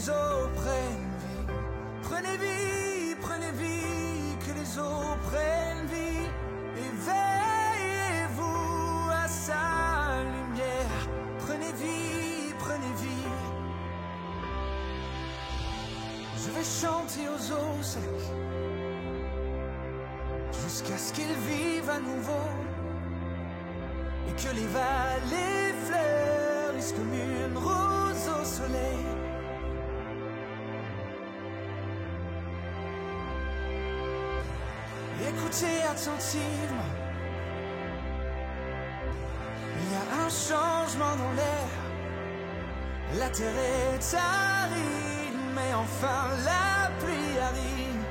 les eaux prennent vie. Prenez vie, que les eaux prennent vie. Éveillez-vous à sa lumière. Prenez vie, prenez vie. Je vais chanter aux eaux secs jusqu'à ce qu'ils vivent à nouveau et que les vallées fleurissent comme une rose au soleil. Écoutez attentivement, il y a un changement dans l'air. La terre est aride, mais enfin la pluie arrive.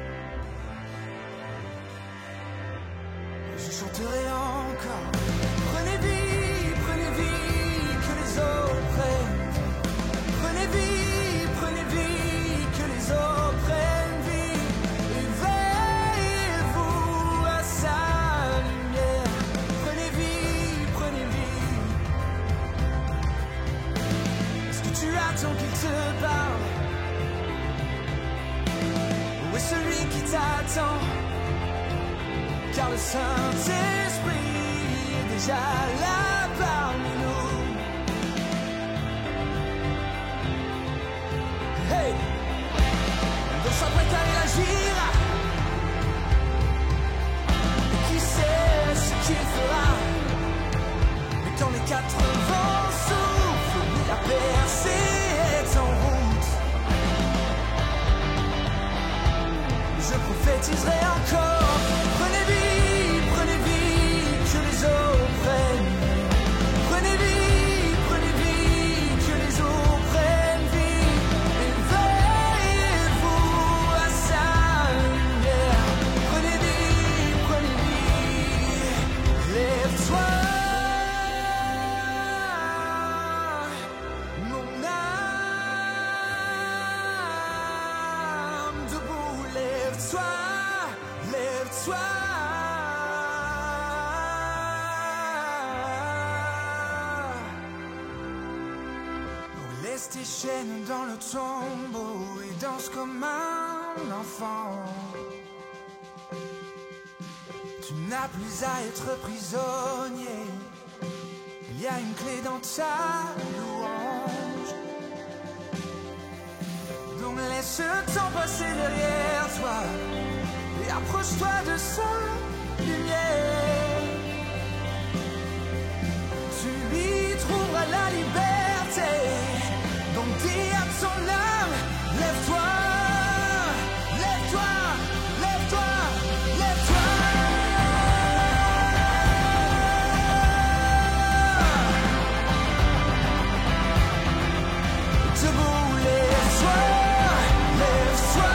Je chanterai encore. Prenez vie, que les eaux prennent vie. Prenez vie, que les eaux prennent vie. Éveillez-vous à sa lumière. Prenez vie, Est-ce que tu attends qu'il te parle? Où est celui qui t'attend? Car le Saint-Esprit est déjà là parmi nous. Hey! Donc s'apprête à agir. Et qui sait ce qu'il fera? Mais quand les 4 vents soufflent, oui, la percée est en route. Je prophétiserai encore. Prenez vie, que les eaux prennent vie. Prenez vie, que les eaux prennent vie. Éveillez-vous à sa lumière. Prenez vie, lève-toi, mon âme, debout, lève-toi. Lève-toi. Laisse tes chaînes dans le tombeau et danse comme un enfant. Tu n'as plus à être prisonnier. Il y a une clé dans ta louange. Donc laisse le temps passer derrière toi et approche-toi de sa lumière. Tu lui trouveras la liberté. Donc dis à ton âme, lève-toi, lève-toi, lève-toi, lève-toi. Debout, lève-toi, lève-toi.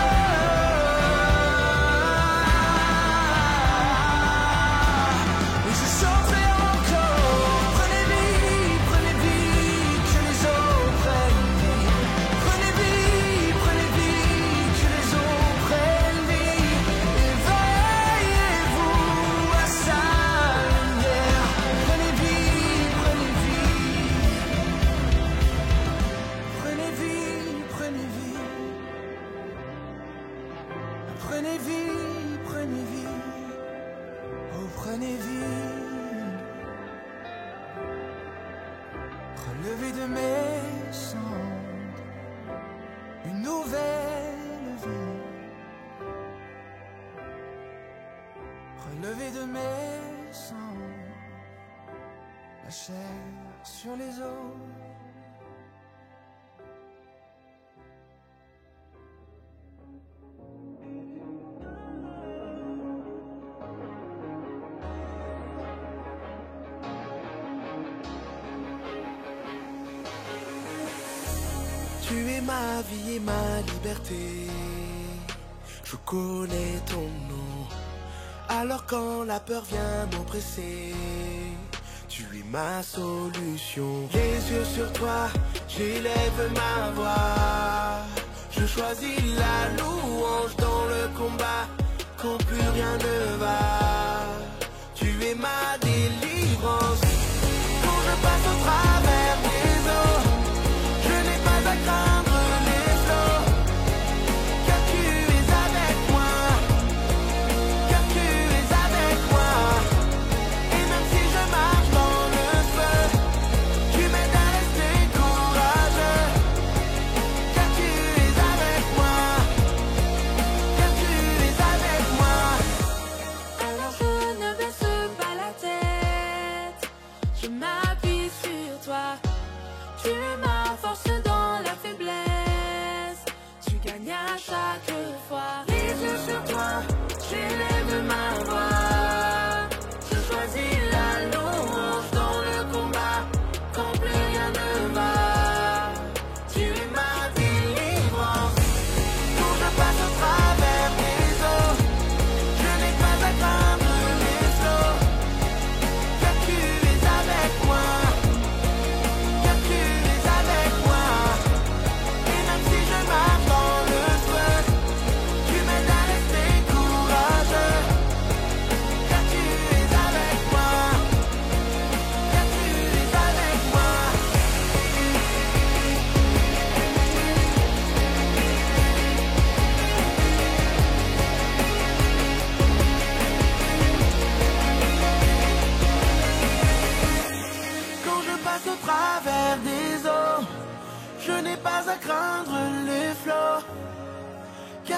Prenez vie, relevé de mes cendres, une nouvelle vie. Relevé de mes cendres, la chair sur les os. Tu es ma vie et ma liberté. Je connais ton nom. Alors quand la peur vient m'oppresser, tu es ma solution. Les yeux sur toi, j'élève ma voix. Je choisis la louange dans le combat, quand plus rien ne va. Tu es ma délivrance. Quand je passe au travers des eaux, je n'ai pas à craindre les flots.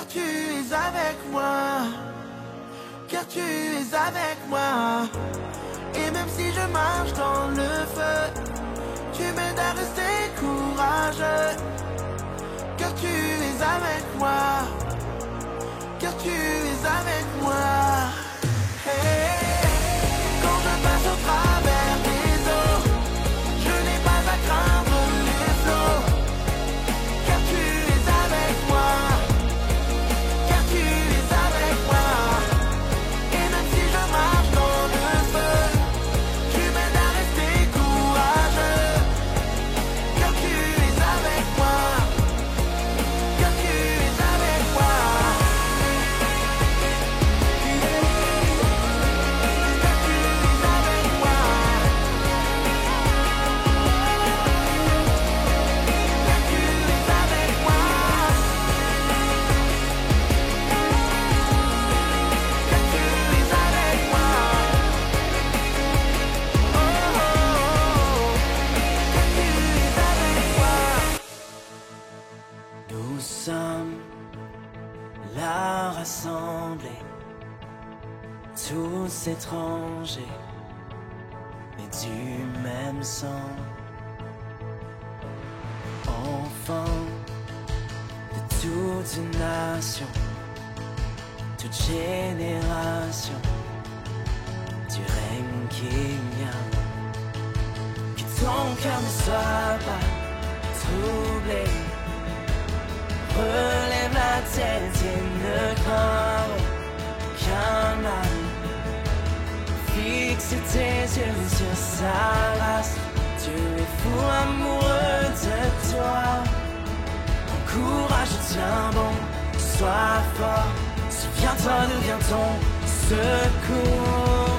tu es avec moi, car tu es avec moi. Et même si je marche dans le feu, tu m'aides à rester courageux, car tu es avec moi, car tu es avec moi. Hey, quand je passe au travers des eaux, je n'ai pas à craindre les flots, car tu es avec moi, car tu es avec moi. Et même si je marche dans le feu, tu m'aides à rester courageux, car tu es avec moi, car tu es avec moi. Nous sommes là rassemblés, tous étrangers, mais du même sang. Enfants de toute une nation, toute génération, du règne qui vient. Que ton cœur ne soit pas troublé. Relève la tête et ne crains aucun mal. Fixe tes yeux sur sa race. Dieu est fou amoureux de toi. Encourage, tiens bon, sois fort. Souviens-toi d'où vient ton secours.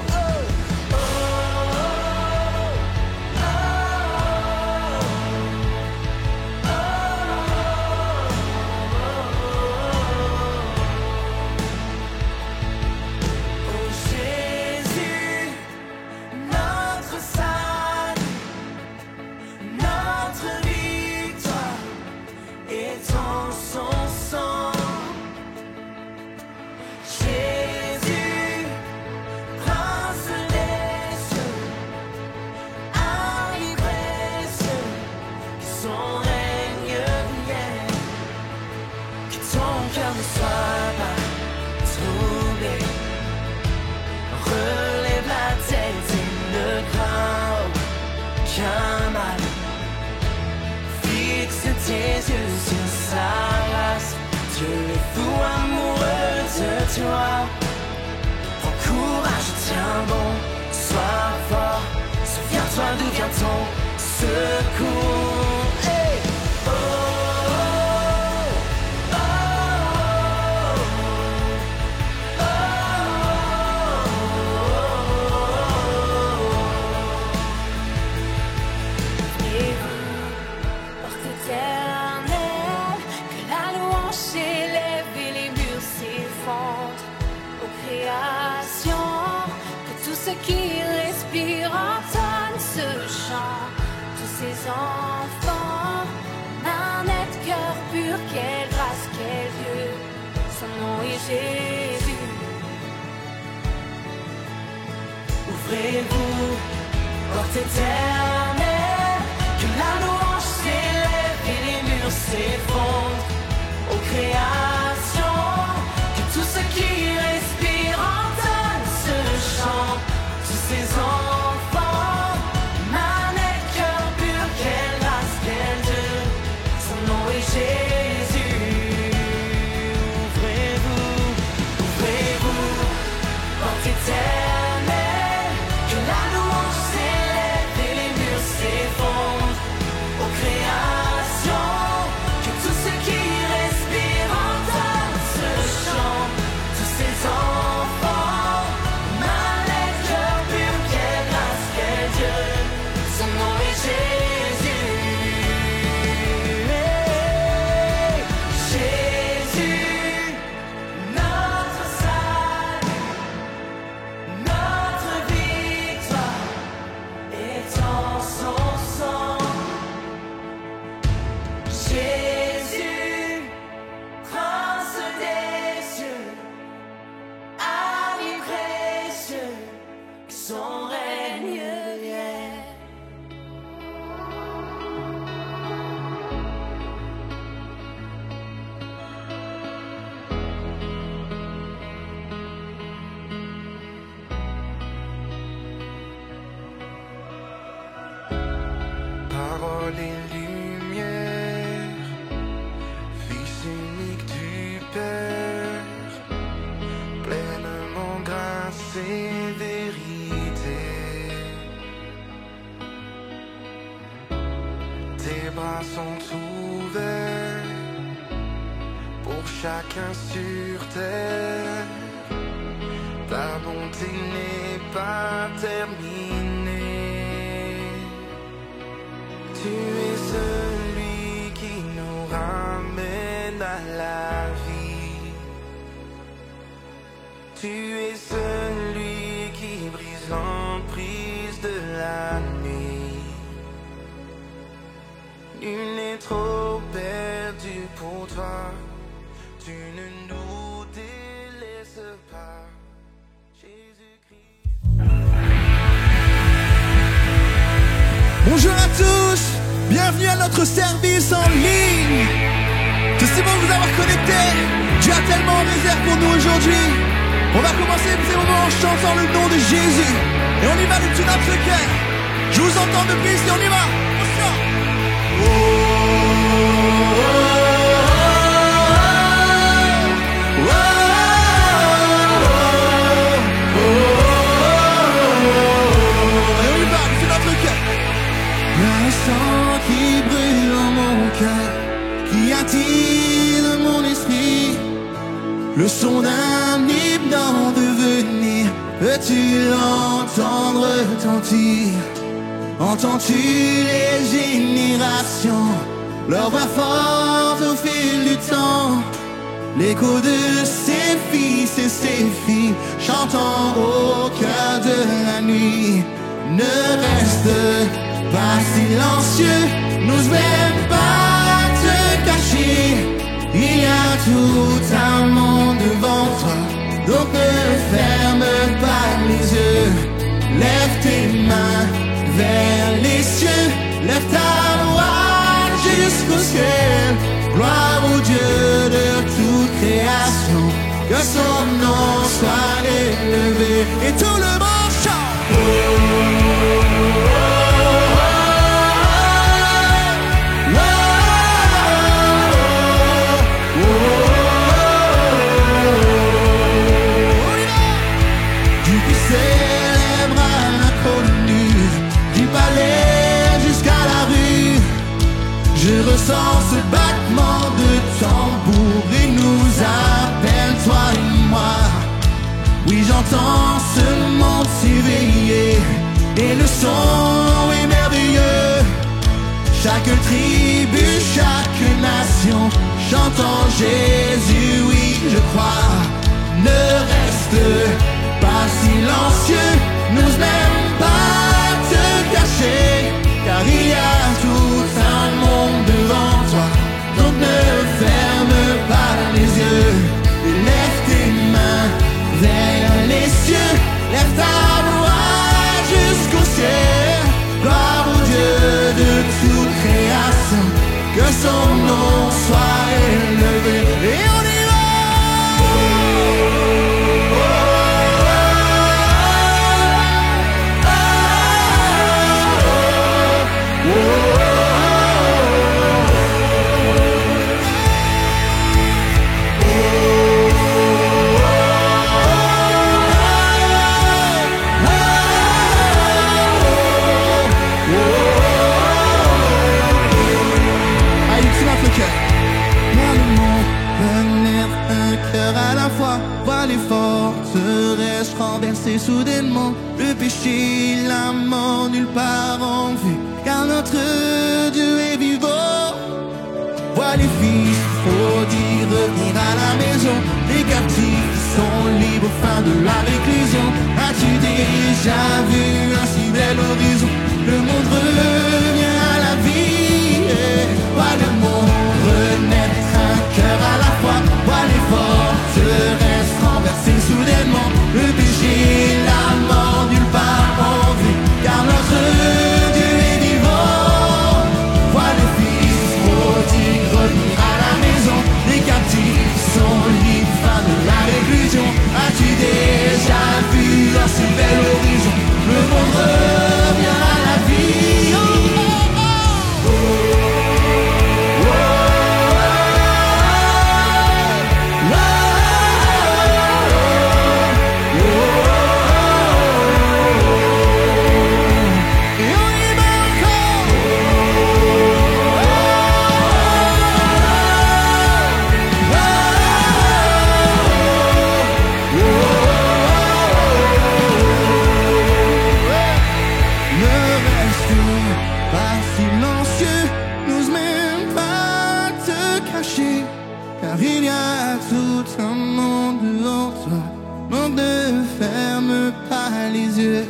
Tes yeux sur sa race. Dieu est fou amoureux de toi. Prends courage, tiens bon, sois fort. Souviens-toi d'où vient ton secours. Hey! Oh, oh, oh, oh, oh. Et vous, porte éternelle, que la louange s'élève et les murs s'effondrent. Aux créations, que tout ce qui respire entonne ce chant. Tous ces enfants, d'un net cœur pur, quelle grâce, quel Dieu, son nom est Jésus. Ouvrez-vous, porte éternelle, que la louange s'élève et les murs s'effondrent. Aux créations, que tout ce qui respire entonne ce chant. Tous ces enfants, manette, cœur pur, quelle grâce, quel Dieu, son nom est Jésus. Ouvrez-vous, ouvrez-vous, porte éternelle, que la louange s'élève et les murs s'effondrent. Aux créations, que tout ce qui respire entonne ce chant. Tous ces enfants, manette, cœur pur, quelle grâce, quel Dieu, son nom est Jésus. Hey, Jésus, notre salut. son règne vient. Parole et lumière, Fils unique du Père, pleinement grâce et vérité. Tes bras sont ouverts pour chacun sur terre. Ta bonté n'est pas terminée. Tu es celui qui nous ramène à la vie. Tu es celui qui brise l'emprise de la nuit. Nul n'est trop perdu pour toi. Tu ne nous délaisses pas. Bonjour à tous, bienvenue à notre service en ligne. C'est bon de vous avoir connecté. Dieu a tellement en réserve pour nous aujourd'hui. On va commencer ces moments en chantant le nom de Jésus. Et on y va de tout notre cœur. Je vous entends depuis ici, on y va. On chante. Et on y va de tout notre cœur. Un sang qui brûle en mon cœur, qui attire mon esprit, le son d'un hymne en devenir. Peux-tu l'entendre retentir? Entends-tu les générations, leur voix forte au fil du temps, l'écho de ses fils et ses filles, chantant au cœur de la nuit. Ne reste pas silencieux, n'ose même pas te cacher. Il y a tout un monde devant toi, donc ne ferme pas les yeux. Lève tes mains vers les cieux, lève ta voix jusqu'au ciel. Gloire au Dieu de toute création, que son nom soit élevé. Et tout le monde chante. Je ressens ce battement de tambour, il nous appelle, toi et moi. Oui, j'entends ce monde s'éveiller, et le son est merveilleux. Chaque tribu, chaque nation, chantant Jésus, oui, je crois. Ne reste pas silencieux, n'ose même pas te cacher, car il y a tout un monde devant toi, donc ne ferme pas les yeux. Lève tes mains vers les cieux, lève ta voix jusqu'au ciel. Gloire au Dieu de toute création, que son nom soit élevé. Et on y va. Vois les forteresses renversées soudainement, le péché, la mort nulle part en vue, car notre Dieu est vivant. Vois les fils maudits revenir à la maison, les captifs qui sont libres au fin de la réclusion. As-tu déjà vu un si bel horizon? Le monde revient à la vie. Vois le monde renaître, un cœur à la fois. Vois les forteresses renversées soudainement, le péché, la mort nulle part les yeux,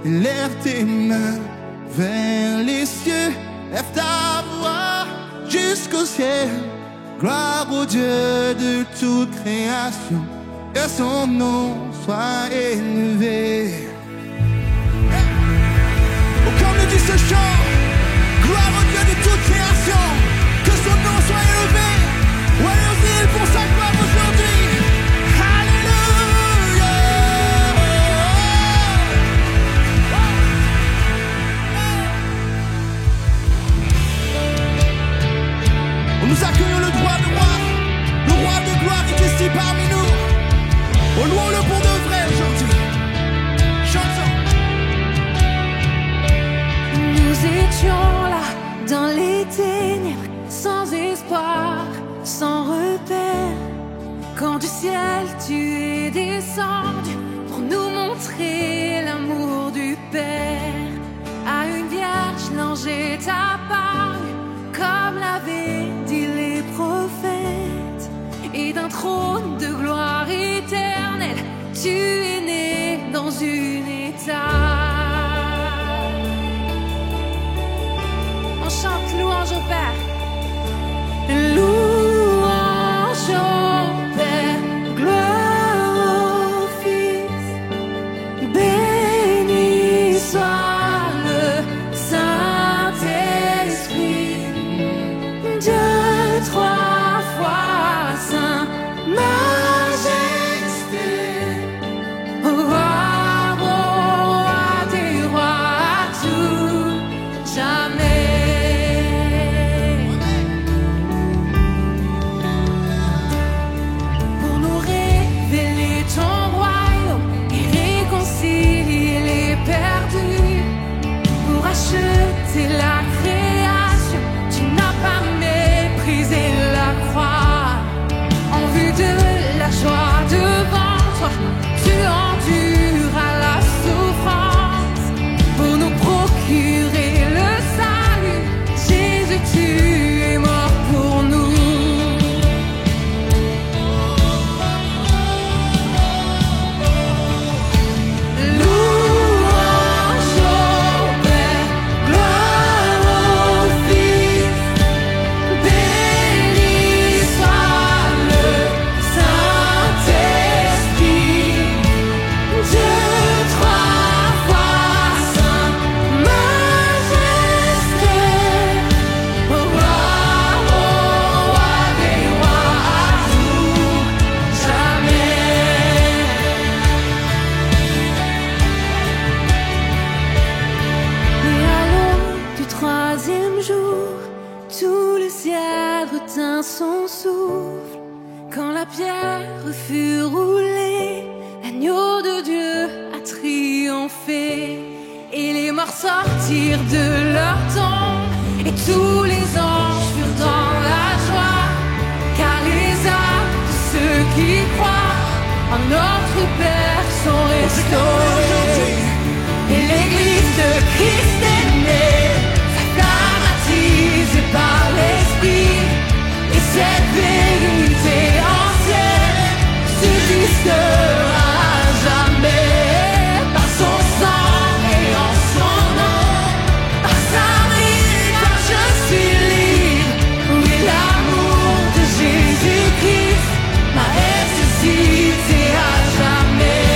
lève tes mains vers les cieux, lève ta voix jusqu'au ciel. Gloire au Dieu de toute création, que son nom soit élevé. Oh, comme le dit ce chant, gloire au Dieu de toute création, que son nom soit élevé. Voyons-y pour sa gloire aujourd'hui. Alléluia. Nous accueillons le droit de roi, le roi de gloire est ici parmi nous. Oh, louons-le pour de vrai aujourd'hui. Chantons. Nous étions là dans les ténèbres, sans espoir, sans repère. Quand du ciel tu es descendu pour nous montrer l'amour du Père. À une vierge l'ange est apparu, comme l'avaient dit les prophètes, et d'un trône de gloire éternelle, tu es né dans une étable. On chante louange au Père. Louange au Père, gloire au Fils, béni soit le Saint-Esprit. Dieu trois fois saint, majesté, roi des rois, à tout jamais. Pour nous révéler ton royaume et réconcilier les perdus, pour acheter la création, tu n'as pas méprisé la croix. En vue de la joie devant toi, tu enduras la souffrance pour nous procurer le salut. Jésus, tu es mort pour nous. Louange au Père, gloire au Fils, béni soit le Saint-Esprit. Dieu trois fois saint, majesté, roi des rois, à tout jamais. Et à l'aube du troisième jour, tout le ciel retint son souffle. Quand la pierre fut roulée, l'agneau de Dieu a triomphé. Et les morts sortirent de leur tombe, et tous les anges furent dans la joie. Car les âmes de ceux qui croient en notre Père sont restaurées. Et l'église de Christ est née, baptisée par l'Esprit. Et cette vérité ancienne subsistera à jamais. Par son sang et en son nom, par sa miséricorde je suis libre. Oui, l'amour de Jésus-Christ m'a ressuscité à jamais.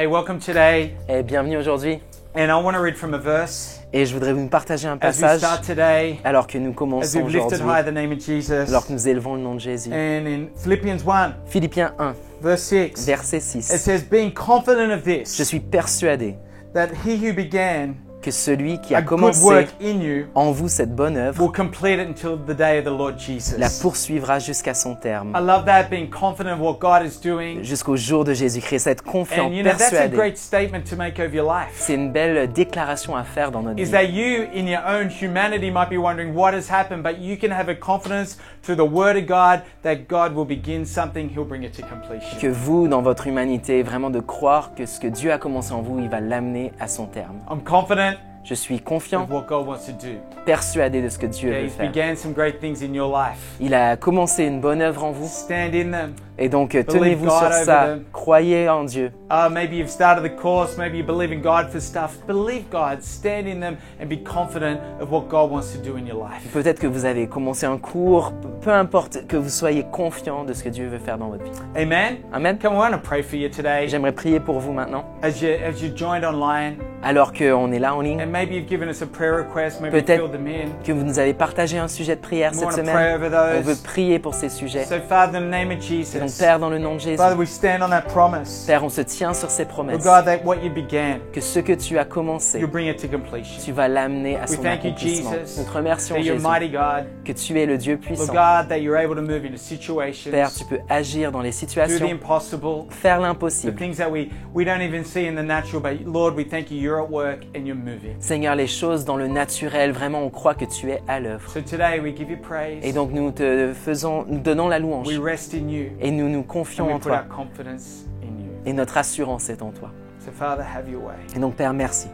Hey, welcome today. Et bienvenue aujourd'hui. And I want to read from a verse Et je voudrais vous partager un as we passage start today, alors que nous as commençons we've lifted aujourd'hui, high the name of Jesus. alors que nous élevons le nom de Jésus. And in Philippians 1, Philippiens 1, verse 6, verset it 6. says, being confident of Je this, suis persuadé that he who began que celui qui a a good commencé work in you en vous cette bonne œuvre will complete it until the day of the Lord la Jesus. poursuivra jusqu'à son I terme, love that, being confident of what God is doing. jusqu'au jour de Jésus-Christ. Être confiant, And you know, that's a persuadé, great statement to make of your life. c'est une belle déclaration à faire dans notre Is vie. that you in your own humanity might be wondering what has happened, but you can have a confidence through the Word of God that God will begin something, He'll bring it to completion. Que vous, dans votre humanité, vraiment de croire que ce que Dieu a commencé en vous, il va l'amener à son terme. I'm confident Je suis confiant, of what God wants to do. persuadé de ce que Dieu Yeah, veut He's faire. began some great things in your life. Il a commencé une bonne œuvre en vous. Stand in them. Et donc, tenez-vous God sur over ça. them. Croyez en Dieu. Maybe you've started the course, maybe you believe in God for stuff. Believe God, stand in them, and be confident of what God wants to do in your life. Peut-être que vous avez commencé un cours, peu importe, que vous soyez confiant de ce que Dieu veut faire dans votre vie. Amen? Amen. Come on, I want to pray for you today. J'aimerais prier pour vous maintenant, As you joined online, alors qu'on est là en ligne, and maybe you've given us a prayer request, maybe Peut-être filled them in. que vous nous avez partagé un sujet de prière We cette want to pray semaine. over On veut those. prier pour ces sujets. So, Father, in the name of Et donc, Jesus, Père, dans le nom de Jésus, Father, we stand on that promise. Père, on se tient sur ces Oh promesses. God, that what you began, Que ce que tu as commencé, you'll bring it to completion. tu vas l'amener à We son thank you, accomplissement. Jesus, Nous te remercions, that you're Jésus, mighty God. que tu es le Dieu Lord puissant. God, that you're able to move into situations, Père, tu peux agir dans les do the situations, impossible, faire the l'impossible. things that we don't even see in the natural, but Lord, we thank you, you're at work and you're moving. Seigneur, les choses dans le naturel, vraiment, on croit que tu es à l'œuvre. So today we give you praise, Et donc, nous donnons la louange. we rest in you, Et nous nous and confions we en put toi. our confidence in you. Et notre assurance est en toi. So Father, have your way. Et donc, Père, merci.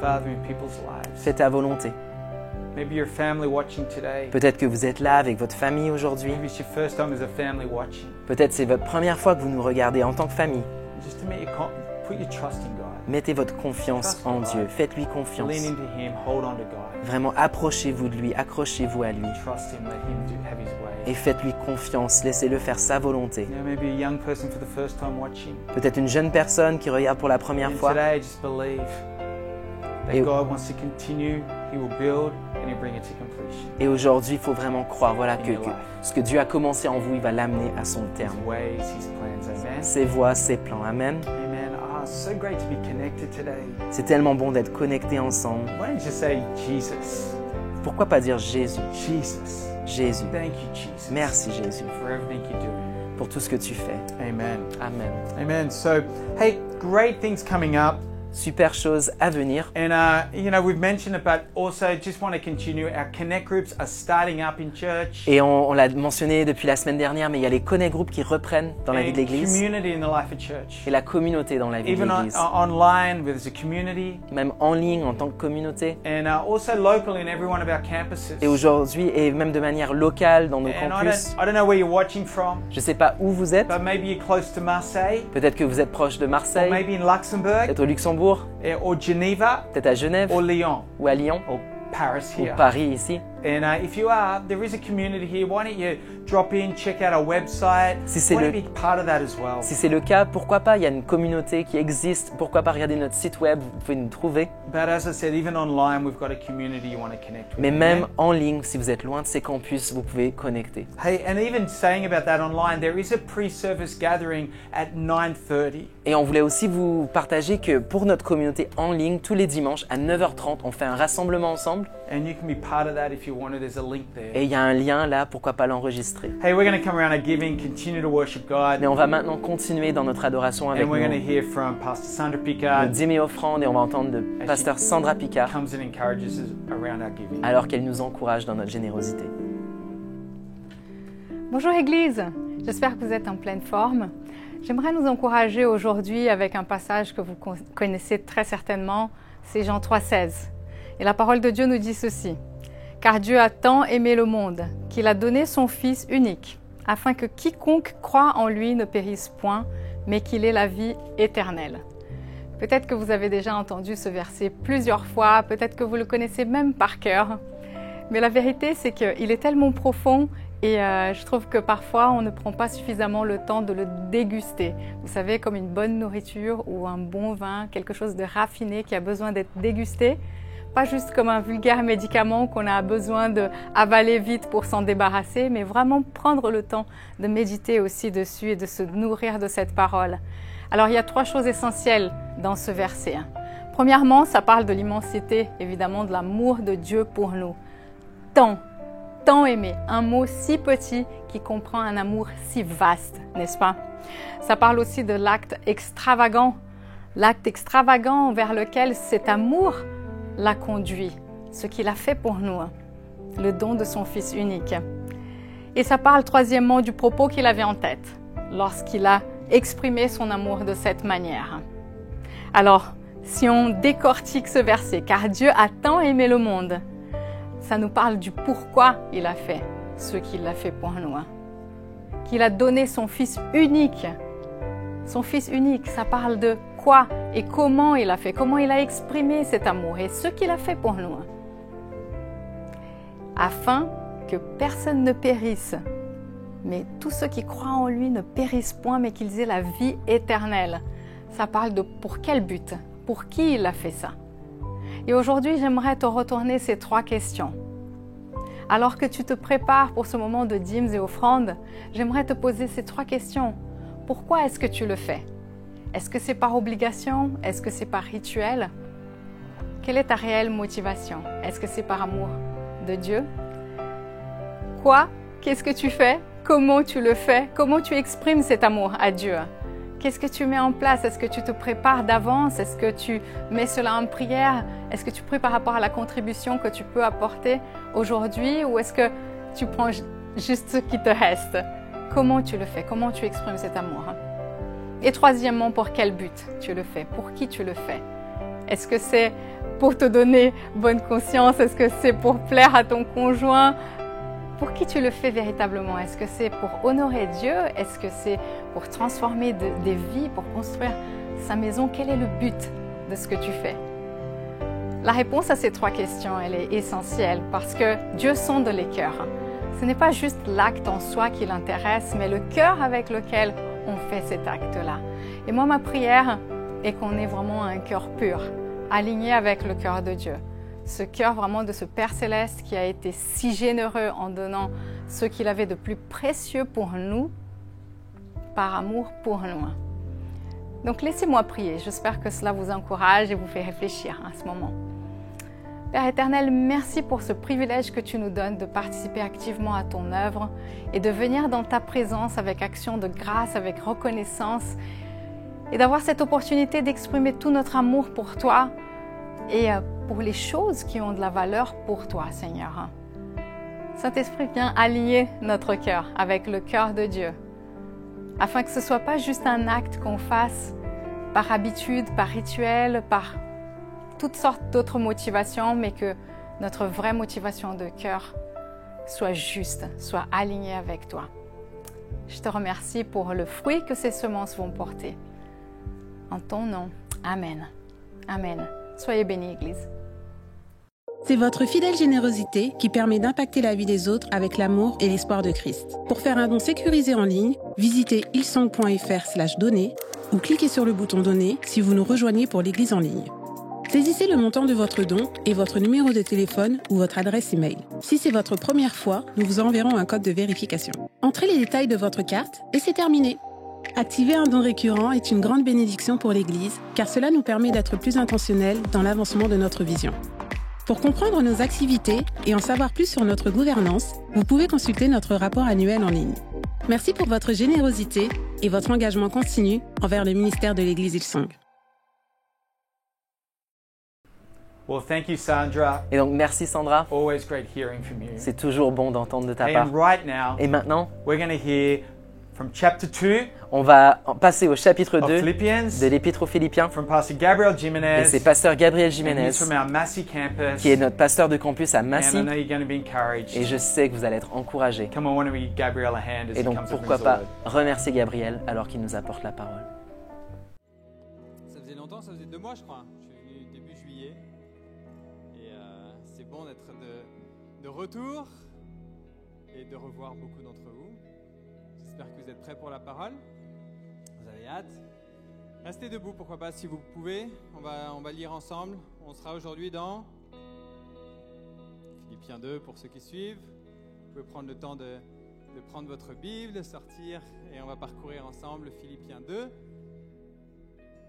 Father, in people's lives. Fais ta volonté. Maybe your family watching today. Peut-être que vous êtes là avec votre famille aujourd'hui. Maybe it's your first time as a family watching. Peut-être c'est votre première fois que vous nous regardez en tant que famille. Just to put your trust in God. Mettez votre confiance en Dieu. Faites-lui confiance. Lean into Him, hold on to God. Vraiment, approchez-vous de lui, accrochez-vous à lui. Trust Him, let Him have His way. Et faites-lui confiance, laissez-le faire sa volonté. Maybe a young person for the first time watching. Peut-être une jeune personne qui regarde pour la première And fois. today, just believe that Et- God wants to continue, He will build, and He'll bring it to completion. Et aujourd'hui, il faut vraiment croire voilà, In que your life. ce que Dieu a commencé en vous, il va l'amener à son terme. His ways, His plans, amen? Ses voies, ses plans. Amen. Amen. So great to be connected today. C'est tellement bon d'être connectés ensemble. Why don't you say Jesus? Pourquoi pas dire Jésus? Jesus. Jésus. Thank you, Jesus. Merci Jésus For everything you're doing. pour tout ce que tu fais. Amen. Amen. Amen. So, hey, great things coming up. Super chose à venir. And, you know, we've mentioned it, but also just want to continue. Our Connect groups are starting up in church. Et on l'a mentionné depuis la semaine dernière, mais il y a les Connect Groups qui reprennent dans la vie de And l'Église community in the life of church. et la communauté dans la vie de Even l'Église. online, there's a community. Même en ligne en tant que communauté. And also locally in every one of our campuses. Et aujourd'hui, et même de manière locale dans nos And campus. I don't know where you're watching from, Je ne sais pas où vous êtes. but maybe you're close to Marseille, Peut-être que vous êtes proche de or Marseille, maybe in Luxembourg, peut-être au Luxembourg, or Geneva, peut-être à Genève or Lyon, ou à Lyon or Paris ou here. Paris ici. And if you are, there is a community here. Why don't you drop in, check out our website? Si c'est Why le- don't you be part of that as well? Si c'est le cas, pourquoi pas? Il y a une communauté qui existe. Pourquoi pas regarder notre site web? Vous pouvez nous trouver. But as I said, even online, we've got a community you want to connect with. Mais même Amen? en ligne, si vous êtes loin de ces campus, vous pouvez connecter. Hey, and even saying about that online, there is a pre-service gathering at 9:30. Et on voulait aussi vous partager que pour notre communauté en ligne, tous les dimanches à 9h30, on fait un rassemblement ensemble. And you can be part of that if you want to. There's a link there. Et il y a un lien là, pourquoi pas l'enregistrer. Hey, we're going to come around our giving, continue to worship God. Mais on va maintenant continuer dans notre adoration avec And we're going to nos hear from Pastor Sandra Picard. dîmes et offrandes et on va entendre de pasteur Sandra Picard Comes and encourages us around our giving. alors qu'elle nous encourage dans notre générosité. Bonjour Église, j'espère que vous êtes en pleine forme. J'aimerais nous encourager aujourd'hui avec un passage que vous connaissez très certainement, c'est Jean 3,16. Et la parole de Dieu nous dit ceci. « Car Dieu a tant aimé le monde qu'il a donné son Fils unique, afin que quiconque croit en lui ne périsse point, mais qu'il ait la vie éternelle. » Peut-être que vous avez déjà entendu ce verset plusieurs fois, peut-être que vous le connaissez même par cœur. Mais la vérité, c'est qu'il est tellement profond Et je trouve que parfois, on ne prend pas suffisamment le temps de le déguster. Vous savez, comme une bonne nourriture ou un bon vin, quelque chose de raffiné qui a besoin d'être dégusté. Pas juste comme un vulgaire médicament qu'on a besoin d'avaler vite pour s'en débarrasser, mais vraiment prendre le temps de méditer aussi dessus et de se nourrir de cette parole. Alors, il y a 3 choses essentielles dans ce verset. Premièrement, ça parle de l'immensité, évidemment, de l'amour de Dieu pour nous. Tant aimé, un mot si petit qui comprend un amour si vaste, n'est-ce pas? Ça parle aussi de l'acte extravagant vers lequel cet amour l'a conduit, ce qu'il a fait pour nous, le don de son Fils unique. Et ça parle troisièmement du propos qu'il avait en tête, lorsqu'il a exprimé son amour de cette manière. Alors, si on décortique ce verset, car Dieu a tant aimé le monde, ça nous parle du pourquoi il a fait ce qu'il a fait pour nous. Qu'il a donné son Fils unique. Son Fils unique, ça parle de quoi et comment il a fait, comment il a exprimé cet amour et ce qu'il a fait pour nous. Afin que personne ne périsse, mais tous ceux qui croient en lui ne périssent point, mais qu'ils aient la vie éternelle. Ça parle de pour quel but, pour qui il a fait ça. Et aujourd'hui, j'aimerais te retourner ces 3 questions. Alors que tu te prépares pour ce moment de dîmes et offrandes, j'aimerais te poser ces 3 questions. Pourquoi est-ce que tu le fais? Est-ce que c'est par obligation? Est-ce que c'est par rituel? Quelle est ta réelle motivation? Est-ce que c'est par amour de Dieu? Quoi? Qu'est-ce que tu fais? Comment tu le fais? Comment tu exprimes cet amour à Dieu? Qu'est-ce que tu mets en place? Est-ce que tu te prépares d'avance? Est-ce que tu mets cela en prière? Est-ce que tu pries par rapport à la contribution que tu peux apporter aujourd'hui? Ou est-ce que tu prends juste ce qui te reste? Comment tu le fais? Comment tu exprimes cet amour? Et troisièmement, pour quel but tu le fais? Pour qui tu le fais? Est-ce que c'est pour te donner bonne conscience? Est-ce que c'est pour plaire à ton conjoint? Pour qui tu le fais véritablement? Est-ce que c'est pour honorer Dieu? Est-ce que c'est pour transformer des vies, pour construire sa maison? Quel est le but de ce que tu fais? La réponse à ces 3 questions, elle est essentielle parce que Dieu sonde les cœurs. Ce n'est pas juste l'acte en soi qui l'intéresse, mais le cœur avec lequel on fait cet acte-là. Et moi, ma prière est qu'on ait vraiment un cœur pur, aligné avec le cœur de Dieu. Ce cœur vraiment de ce Père Céleste qui a été si généreux en donnant ce qu'il avait de plus précieux pour nous, par amour pour nous. Donc laissez-moi prier, j'espère que cela vous encourage et vous fait réfléchir à ce moment. Père éternel, merci pour ce privilège que tu nous donnes de participer activement à ton œuvre et de venir dans ta présence avec action de grâce, avec reconnaissance et d'avoir cette opportunité d'exprimer tout notre amour pour toi et pour les choses qui ont de la valeur pour toi, Seigneur. Saint-Esprit, viens aligner notre cœur avec le cœur de Dieu, afin que ce ne soit pas juste un acte qu'on fasse par habitude, par rituel, par toutes sortes d'autres motivations, mais que notre vraie motivation de cœur soit juste, soit alignée avec toi. Je te remercie pour le fruit que ces semences vont porter. En ton nom, Amen. Amen. Soyez bénis, Église. C'est votre fidèle générosité qui permet d'impacter la vie des autres avec l'amour et l'espoir de Christ. Pour faire un don sécurisé en ligne, visitez hillsong.fr/donner ou cliquez sur le bouton donner si vous nous rejoignez pour l'Église en ligne. Saisissez le montant de votre don et votre numéro de téléphone ou votre adresse email. Si c'est votre première fois, nous vous enverrons un code de vérification. Entrez les détails de votre carte et c'est terminé. Activer un don récurrent est une grande bénédiction pour l'Église, car cela nous permet d'être plus intentionnels dans l'avancement de notre vision. Pour comprendre nos activités et en savoir plus sur notre gouvernance, vous pouvez consulter notre rapport annuel en ligne. Merci pour votre générosité et votre engagement continu envers le ministère de l'Église Hillsong. Well, thank you, Sandra. Et donc, merci Sandra. Always great hearing from you. C'est toujours bon d'entendre de ta Hey, part. and right now, Et maintenant, we're going to hear from chapter 2 on va passer au chapitre of 2 Philippians de l'Épître aux Philippiens. from Pastor Gabriel Et Jimenez. c'est pasteur Gabriel And Jiménez, he's from our Massey campus. qui est notre pasteur de campus à And I Massy. know you're going to be encouraged. Et je sais que vous allez être encouragés. Come on, why don't we give Gabriel a hand as Et he donc, comes to pourquoi bring us pas the word. remercier Gabriel alors qu'il nous apporte la parole. Ça faisait longtemps, ça faisait 2 mois je crois. Je suis venu début juillet. Et c'est bon d'être de retour. et de revoir beaucoup d'entre vous. J'espère que vous êtes prêts pour la parole. Vous avez hâte. Restez debout, pourquoi pas, si vous pouvez. On va lire ensemble. On sera aujourd'hui dans Philippiens 2 pour ceux qui suivent. Vous pouvez prendre le temps de prendre votre Bible, sortir, et on va parcourir ensemble Philippiens 2.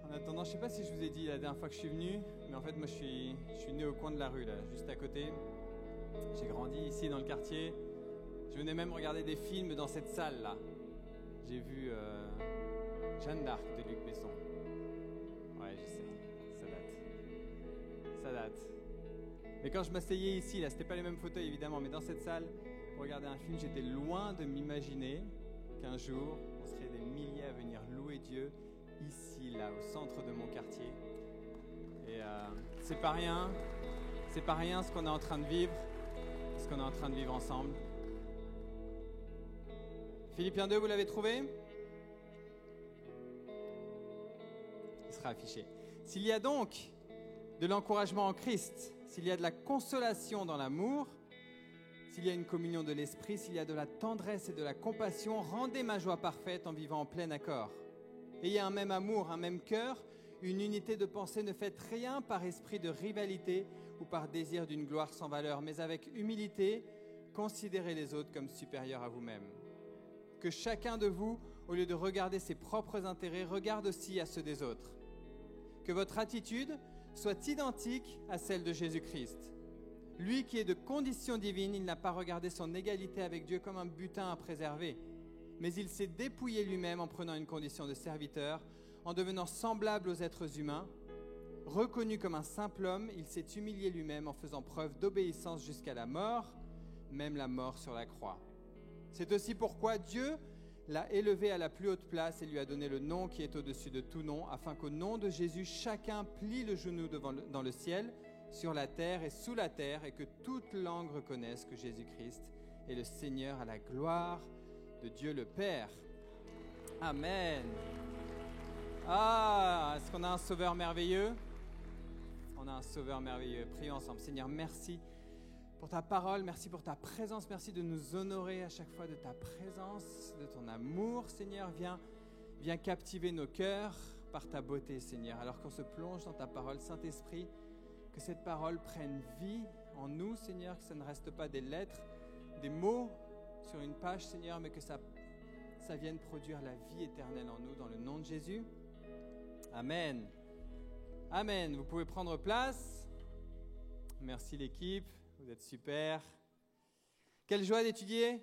En attendant, je ne sais pas si je vous ai dit la dernière fois que je suis venu, mais en fait, moi, je suis né au coin de la rue, là, juste à côté. J'ai grandi ici dans le quartier. Je venais même regarder des films dans cette salle-là. J'ai vu Jeanne d'Arc de Luc Besson. Ouais, je sais, ça date. Mais quand je m'asseyais ici, là, c'était pas les mêmes fauteuils évidemment, mais dans cette salle, pour regarder un film, j'étais loin de m'imaginer qu'un jour, on serait des milliers à venir louer Dieu ici, là, au centre de mon quartier. Et c'est pas rien ce qu'on est en train de vivre, ce qu'on est en train de vivre ensemble. Philippiens 2, vous l'avez trouvé ? Il sera affiché. S'il y a donc de l'encouragement en Christ, s'il y a de la consolation dans l'amour, s'il y a une communion de l'esprit, s'il y a de la tendresse et de la compassion, rendez ma joie parfaite en vivant en plein accord. Ayez un même amour, un même cœur, une unité de pensée. Ne faites rien par esprit de rivalité ou par désir d'une gloire sans valeur, mais avec humilité, considérez les autres comme supérieurs à vous-même. Que chacun de vous, au lieu de regarder ses propres intérêts, regarde aussi à ceux des autres. Que votre attitude soit identique à celle de Jésus-Christ. Lui qui est de condition divine, il n'a pas regardé son égalité avec Dieu comme un butin à préserver, mais il s'est dépouillé lui-même en prenant une condition de serviteur, en devenant semblable aux êtres humains. Reconnu comme un simple homme, il s'est humilié lui-même en faisant preuve d'obéissance jusqu'à la mort, même la mort sur la croix. C'est aussi pourquoi Dieu l'a élevé à la plus haute place et lui a donné le nom qui est au-dessus de tout nom, afin qu'au nom de Jésus, chacun plie le genou dans le ciel, sur la terre et sous la terre, et que toute langue reconnaisse que Jésus-Christ est le Seigneur, à la gloire de Dieu le Père. Amen. Ah, est-ce qu'on a un sauveur merveilleux ? On a un sauveur merveilleux. Prions ensemble. Seigneur, merci pour ta parole, merci pour ta présence, merci de nous honorer à chaque fois de ta présence, de ton amour, Seigneur. Viens captiver nos cœurs par ta beauté, Seigneur. Alors qu'on se plonge dans ta parole, Saint-Esprit, que cette parole prenne vie en nous, Seigneur, que ça ne reste pas des lettres, des mots sur une page, Seigneur, mais que ça vienne produire la vie éternelle en nous, dans le nom de Jésus. Amen. Amen. Vous pouvez prendre place. Merci l'équipe. Vous êtes super. Quelle joie d'étudier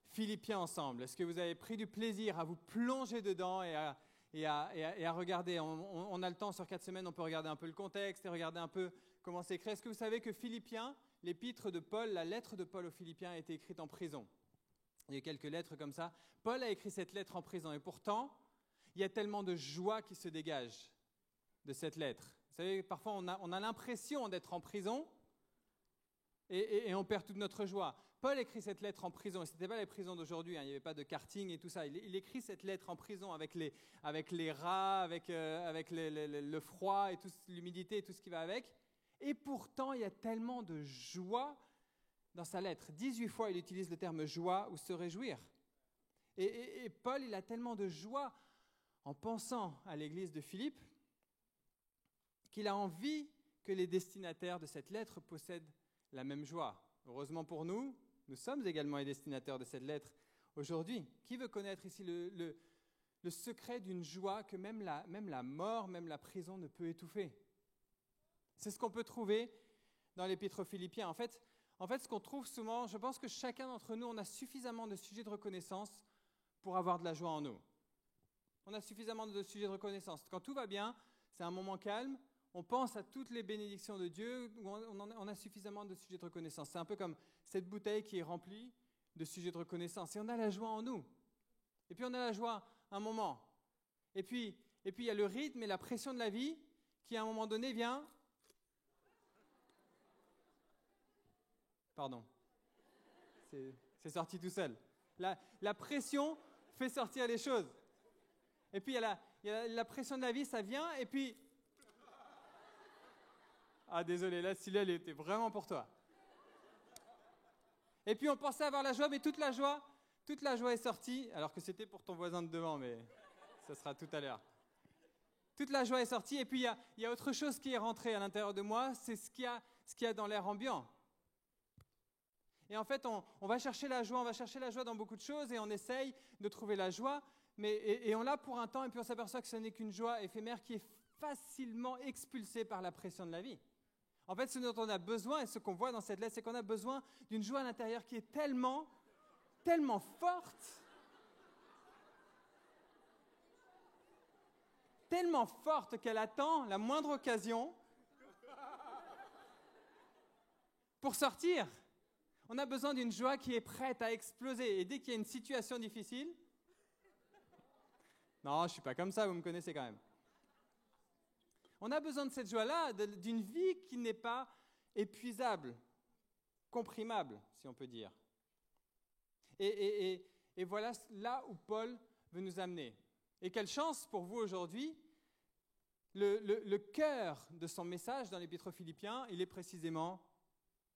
Philippiens ensemble. Est-ce que vous avez pris du plaisir à vous plonger dedans et à regarder? On a le temps sur 4 semaines, on peut regarder un peu le contexte et regarder un peu comment c'est écrit. Est-ce que vous savez que Philippiens, l'épître de Paul, la lettre de Paul aux Philippiens a été écrite en prison? Il y a quelques lettres comme ça. Paul a écrit cette lettre en prison et pourtant, il y a tellement de joie qui se dégage de cette lettre. Vous savez, parfois on a l'impression d'être en prison, et on perd toute notre joie. Paul écrit cette lettre en prison, et ce n'était pas les prisons d'aujourd'hui, il n'y avait pas de karting et tout ça. Il écrit cette lettre en prison avec les rats, avec le froid, et l'humidité et tout ce qui va avec. Et pourtant, il y a tellement de joie dans sa lettre. 18 fois, il utilise le terme joie ou se réjouir. Et Paul, il a tellement de joie en pensant à l'église de Philippe qu'il a envie que les destinataires de cette lettre possèdent la même joie. Heureusement pour nous, nous sommes également les destinataires de cette lettre aujourd'hui. Qui veut connaître ici le secret d'une joie que même la mort, même la prison ne peut étouffer? C'est ce qu'on peut trouver dans l'épître aux Philippiens. En fait, ce qu'on trouve souvent, je pense que chacun d'entre nous, on a suffisamment de sujets de reconnaissance pour avoir de la joie en nous. On a suffisamment de sujets de reconnaissance. Quand tout va bien, c'est un moment calme, on pense à toutes les bénédictions de Dieu, on a suffisamment de sujets de reconnaissance. C'est un peu comme cette bouteille qui est remplie de sujets de reconnaissance. Et on a la joie en nous. Et puis on a la joie un moment. Et puis il y a le rythme et la pression de la vie qui, à un moment donné, vient... Pardon. C'est sorti tout seul. La pression fait sortir les choses. Et puis il y a la pression de la vie, ça vient, et puis... Ah, désolé, là, celui-là, elle était vraiment pour toi. Et puis on pensait avoir la joie, mais toute la joie est sortie, alors que c'était pour ton voisin de devant, mais ça sera tout à l'heure. Toute la joie est sortie, et puis il y a autre chose qui est rentré à l'intérieur de moi, c'est ce qu'il y a dans l'air ambiant. Et en fait, on va chercher la joie, dans beaucoup de choses, et on essaye de trouver la joie, et on l'a pour un temps, et puis on s'aperçoit que ce n'est qu'une joie éphémère qui est facilement expulsée par la pression de la vie. En fait, ce dont on a besoin, et ce qu'on voit dans cette lettre, c'est qu'on a besoin d'une joie à l'intérieur qui est tellement forte qu'elle attend la moindre occasion pour sortir. On a besoin d'une joie qui est prête à exploser. Et dès qu'il y a une situation difficile... Non, je ne suis pas comme ça, vous me connaissez quand même. On a besoin de cette joie-là, d'une vie qui n'est pas épuisable, comprimable, si on peut dire. Et voilà là où Paul veut nous amener. Et quelle chance pour vous aujourd'hui, le cœur de son message dans l'Épître aux Philippiens, il est précisément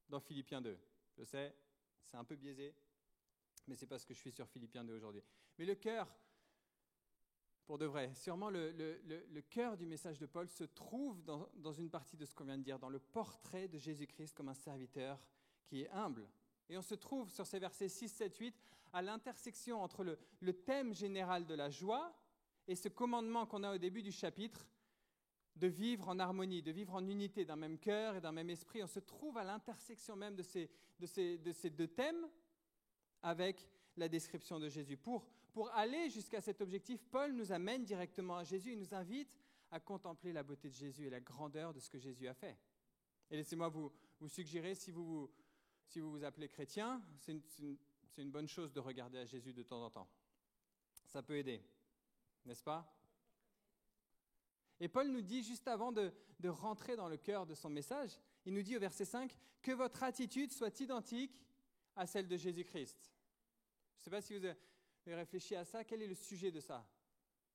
dans Philippiens 2. Je sais, c'est un peu biaisé, mais c'est parce que je suis sur Philippiens 2 aujourd'hui. Mais le cœur, pour de vrai, sûrement le cœur du message de Paul se trouve dans une partie de ce qu'on vient de dire, dans le portrait de Jésus-Christ comme un serviteur qui est humble. Et on se trouve sur ces versets 6, 7, 8 à l'intersection entre le thème général de la joie et ce commandement qu'on a au début du chapitre de vivre en harmonie, de vivre en unité d'un même cœur et d'un même esprit. On se trouve à l'intersection même de ces deux thèmes avec la description de Jésus. Pour aller jusqu'à cet objectif, Paul nous amène directement à Jésus. Il nous invite à contempler la beauté de Jésus et la grandeur de ce que Jésus a fait. Et laissez-moi vous suggérer, si vous vous appelez chrétien, c'est une bonne chose de regarder à Jésus de temps en temps. Ça peut aider, n'est-ce pas ? Et Paul nous dit, juste avant de rentrer dans le cœur de son message, il nous dit au verset 5, « Que votre attitude soit identique à celle de Jésus-Christ. » Je ne sais pas si vous avez réfléchi à ça, quel est le sujet de ça ?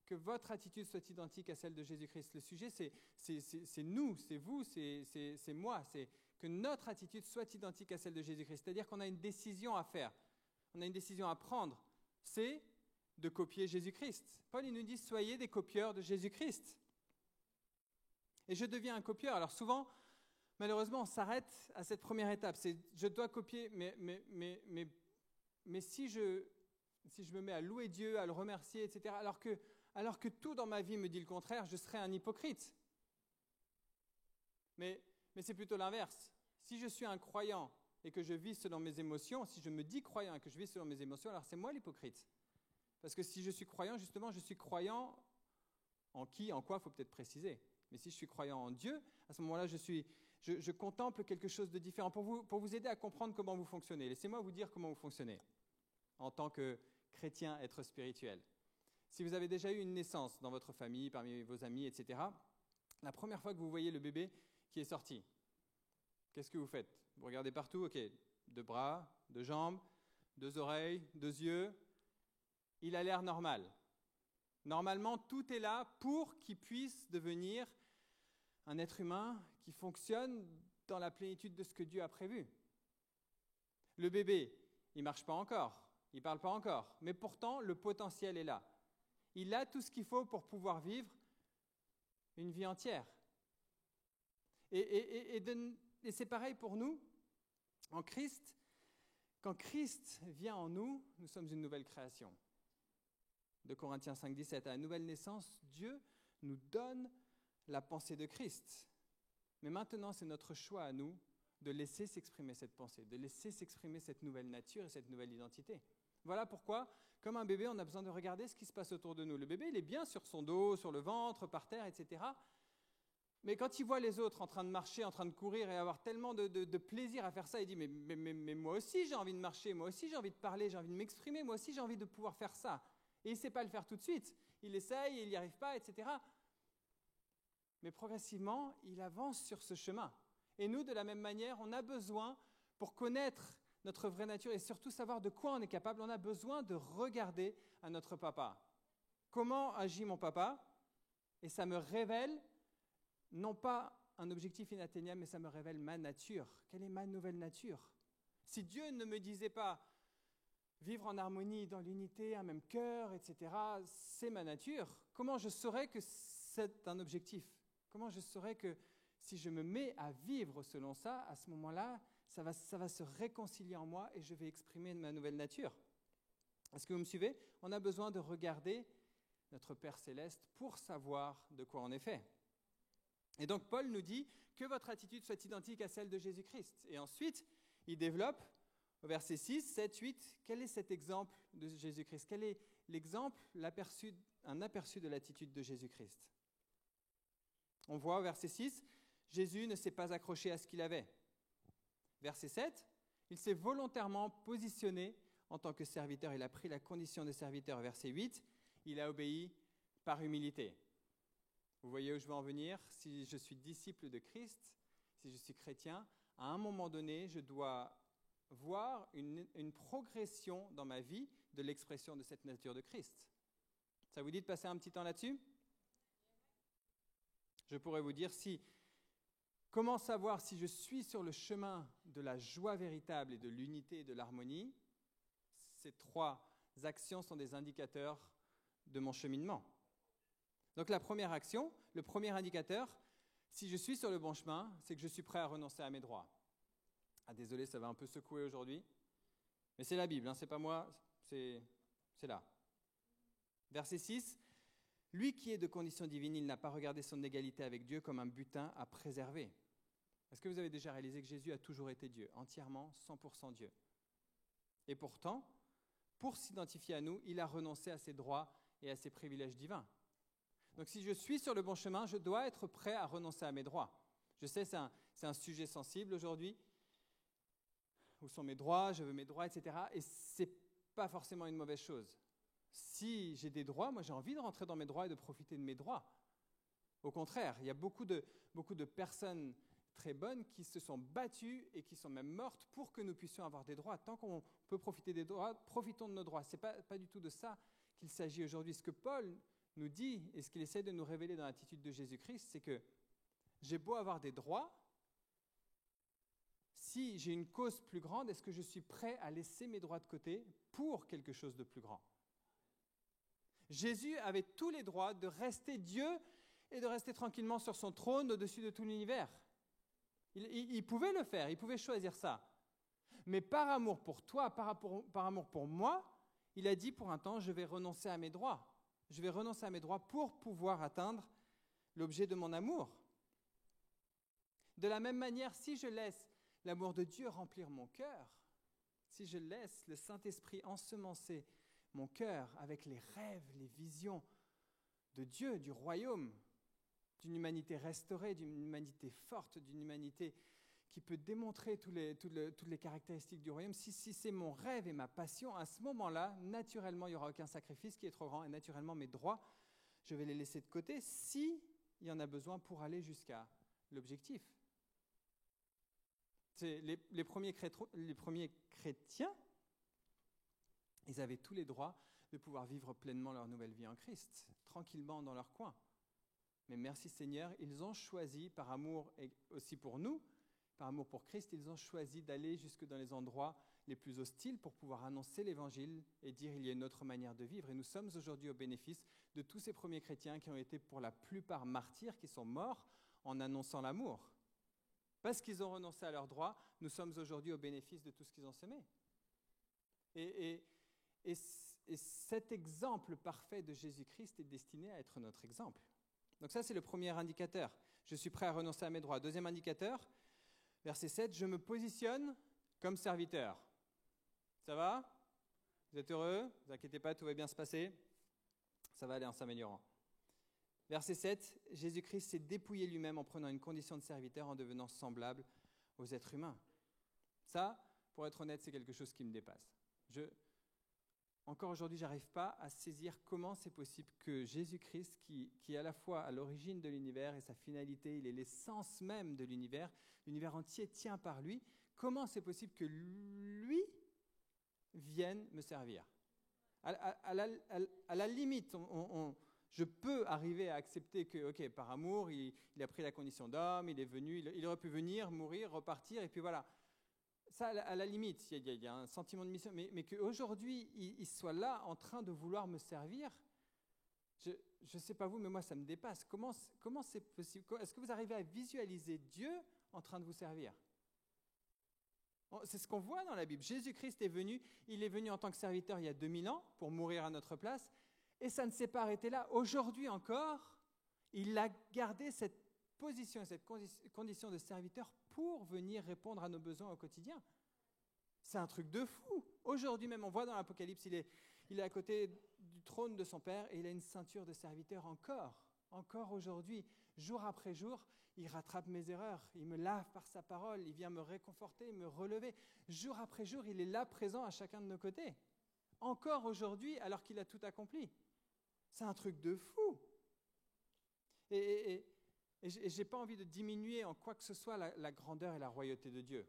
Que votre attitude soit identique à celle de Jésus-Christ. Le sujet, c'est nous, c'est vous, c'est moi, c'est que notre attitude soit identique à celle de Jésus-Christ. C'est-à-dire qu'on a une décision à faire, on a une décision à prendre, c'est de copier Jésus-Christ. Paul, il nous dit, soyez des copieurs de Jésus-Christ. Et je deviens un copieur. Alors souvent, malheureusement, on s'arrête à cette première étape. C'est je dois copier, mais si je me mets à louer Dieu, à le remercier, etc., alors que tout dans ma vie me dit le contraire, je serais un hypocrite. Mais c'est plutôt l'inverse. Si je suis un croyant et que je vis selon mes émotions, si je me dis croyant et que je vis selon mes émotions, alors c'est moi l'hypocrite. Parce que si je suis croyant, justement, je suis croyant en qui, en quoi, il faut peut-être préciser. Mais si je suis croyant en Dieu, à ce moment-là, je contemple quelque chose de différent. Pour vous aider à comprendre comment vous fonctionnez, laissez-moi vous dire comment vous fonctionnez en tant que chrétien, être spirituel. Si vous avez déjà eu une naissance dans votre famille, parmi vos amis, etc., la première fois que vous voyez le bébé qui est sorti, qu'est-ce que vous faites ? Vous regardez partout, ok, 2 bras, 2 jambes, 2 oreilles, 2 yeux. Il a l'air normal. Normalement, tout est là pour qu'il puisse devenir un être humain qui fonctionne dans la plénitude de ce que Dieu a prévu. Le bébé, il ne marche pas encore, il ne parle pas encore, mais pourtant, le potentiel est là. Il a tout ce qu'il faut pour pouvoir vivre une vie entière. Et c'est pareil pour nous, en Christ. Quand Christ vient en nous, nous sommes une nouvelle création. De Corinthiens 5, 17, à la nouvelle naissance, Dieu nous donne la pensée de Christ. Mais maintenant, c'est notre choix à nous de laisser s'exprimer cette pensée, de laisser s'exprimer cette nouvelle nature et cette nouvelle identité. Voilà pourquoi, comme un bébé, on a besoin de regarder ce qui se passe autour de nous. Le bébé, il est bien sur son dos, sur le ventre, par terre, etc. Mais quand il voit les autres en train de marcher, en train de courir et avoir tellement de plaisir à faire ça, il dit mais moi aussi j'ai envie de marcher, moi aussi j'ai envie de parler, j'ai envie de m'exprimer, moi aussi j'ai envie de pouvoir faire ça. Et il ne sait pas le faire tout de suite. Il essaye, il n'y arrive pas, etc. Mais progressivement, il avance sur ce chemin. Et nous, de la même manière, on a besoin, pour connaître notre vraie nature et surtout savoir de quoi on est capable, on a besoin de regarder à notre papa. Comment agit mon papa ? Et ça me révèle, non pas un objectif inatteignable, mais ça me révèle ma nature. Quelle est ma nouvelle nature ? Si Dieu ne me disait pas vivre en harmonie, dans l'unité, un même cœur, etc., c'est ma nature, comment je saurais que c'est un objectif? Comment je saurais que si je me mets à vivre selon ça, à ce moment-là, ça va se réconcilier en moi et je vais exprimer ma nouvelle nature? Est-ce que vous me suivez? On a besoin de regarder notre Père Céleste pour savoir de quoi on est fait. Et donc Paul nous dit que votre attitude soit identique à celle de Jésus-Christ. Et ensuite, il développe au verset 6, 7, 8, quel est cet exemple de Jésus-Christ? Quel est l'exemple, un aperçu de l'attitude de Jésus-Christ? On voit au verset 6, Jésus ne s'est pas accroché à ce qu'il avait. Verset 7, il s'est volontairement positionné en tant que serviteur. Il a pris la condition de serviteur. Verset 8, il a obéi par humilité. Vous voyez où je veux en venir? Si je suis disciple de Christ, si je suis chrétien, à un moment donné, je dois voir une progression dans ma vie de l'expression de cette nature de Christ. Ça vous dit de passer un petit temps là-dessus? Je pourrais vous dire comment savoir si je suis sur le chemin de la joie véritable et de l'unité et de l'harmonie? Ces 3 actions sont des indicateurs de mon cheminement. Donc la première action, le premier indicateur, si je suis sur le bon chemin, c'est que je suis prêt à renoncer à mes droits. Ah, désolé, ça va un peu secouer aujourd'hui, mais c'est la Bible, hein, c'est pas moi, c'est là. Verset 6, « Lui qui est de condition divine, il n'a pas regardé son égalité avec Dieu comme un butin à préserver. » Est-ce que vous avez déjà réalisé que Jésus a toujours été Dieu, entièrement, 100% Dieu? Et pourtant, pour s'identifier à nous, il a renoncé à ses droits et à ses privilèges divins. Donc si je suis sur le bon chemin, je dois être prêt à renoncer à mes droits. Je sais, c'est un sujet sensible aujourd'hui. Où sont mes droits? Je veux mes droits, etc. Et ce n'est pas forcément une mauvaise chose. Si j'ai des droits, moi j'ai envie de rentrer dans mes droits et de profiter de mes droits. Au contraire, il y a beaucoup de personnes très bonnes qui se sont battues et qui sont même mortes pour que nous puissions avoir des droits. Tant qu'on peut profiter des droits, profitons de nos droits. Ce n'est pas du tout de ça qu'il s'agit aujourd'hui. Ce que Paul nous dit et ce qu'il essaie de nous révéler dans l'attitude de Jésus-Christ, c'est que j'ai beau avoir des droits, si j'ai une cause plus grande, est-ce que je suis prêt à laisser mes droits de côté pour quelque chose de plus grand? Jésus avait tous les droits de rester Dieu et de rester tranquillement sur son trône au-dessus de tout l'univers. Il pouvait le faire, il pouvait choisir ça. Mais par amour pour toi, par amour pour moi, il a dit pour un temps, je vais renoncer à mes droits. Je vais renoncer à mes droits pour pouvoir atteindre l'objet de mon amour. De la même manière, si je laisse l'amour de Dieu remplir mon cœur, si je laisse le Saint-Esprit ensemencer mon cœur avec les rêves, les visions de Dieu, du royaume, d'une humanité restaurée, d'une humanité forte, d'une humanité qui peut démontrer toutes les caractéristiques du royaume, si c'est mon rêve et ma passion, à ce moment-là, naturellement, il n'y aura aucun sacrifice qui est trop grand et naturellement, mes droits, je vais les laisser de côté s'il y en a besoin pour aller jusqu'à l'objectif. Les premiers chrétiens, ils avaient tous les droits de pouvoir vivre pleinement leur nouvelle vie en Christ, tranquillement dans leur coin. Mais merci Seigneur, ils ont choisi, par amour et aussi pour nous, par amour pour Christ, ils ont choisi d'aller jusque dans les endroits les plus hostiles pour pouvoir annoncer l'Évangile et dire il y a une autre manière de vivre. Et nous sommes aujourd'hui au bénéfice de tous ces premiers chrétiens qui ont été pour la plupart martyrs, qui sont morts en annonçant l'amour. Parce qu'ils ont renoncé à leurs droits, nous sommes aujourd'hui au bénéfice de tout ce qu'ils ont semé. Et cet exemple parfait de Jésus-Christ est destiné à être notre exemple. Donc ça, c'est le premier indicateur. Je suis prêt à renoncer à mes droits. Deuxième indicateur, verset 7, je me positionne comme serviteur. Ça va? Vous êtes heureux? Ne vous inquiétez pas, tout va bien se passer. Ça va aller en s'améliorant. Verset 7, Jésus-Christ s'est dépouillé lui-même en prenant une condition de serviteur, en devenant semblable aux êtres humains. Ça, pour être honnête, c'est quelque chose qui me dépasse. Encore aujourd'hui, je n'arrive pas à saisir comment c'est possible que Jésus-Christ, qui est à la fois à l'origine de l'univers et sa finalité, il est l'essence même de l'univers entier tient par lui, comment c'est possible que lui vienne me servir? À la limite, je peux arriver à accepter que, ok, par amour, il a pris la condition d'homme, il est venu, il aurait pu venir, mourir, repartir, et puis voilà. Ça, à la limite, il y a un sentiment de mission, mais qu'aujourd'hui, il soit là en train de vouloir me servir, je ne sais pas vous, mais moi, ça me dépasse. Comment c'est possible? Est-ce que vous arrivez à visualiser Dieu en train de vous servir? C'est ce qu'on voit dans la Bible. Jésus-Christ est venu, il est venu en tant que serviteur il y a 2000 ans pour mourir à notre place, et ça ne s'est pas arrêté là. Aujourd'hui encore, il a gardé cette position, cette condition de serviteur pour venir répondre à nos besoins au quotidien. C'est un truc de fou. Aujourd'hui même, on voit dans l'Apocalypse, il est à côté du trône de son Père et il a une ceinture de serviteur encore aujourd'hui, jour après jour, il rattrape mes erreurs, il me lave par sa parole, il vient me réconforter, me relever. Jour après jour, il est là présent à chacun de nos côtés. Encore aujourd'hui, alors qu'il a tout accompli. C'est un truc de fou. Et je n'ai pas envie de diminuer en quoi que ce soit la grandeur et la royauté de Dieu.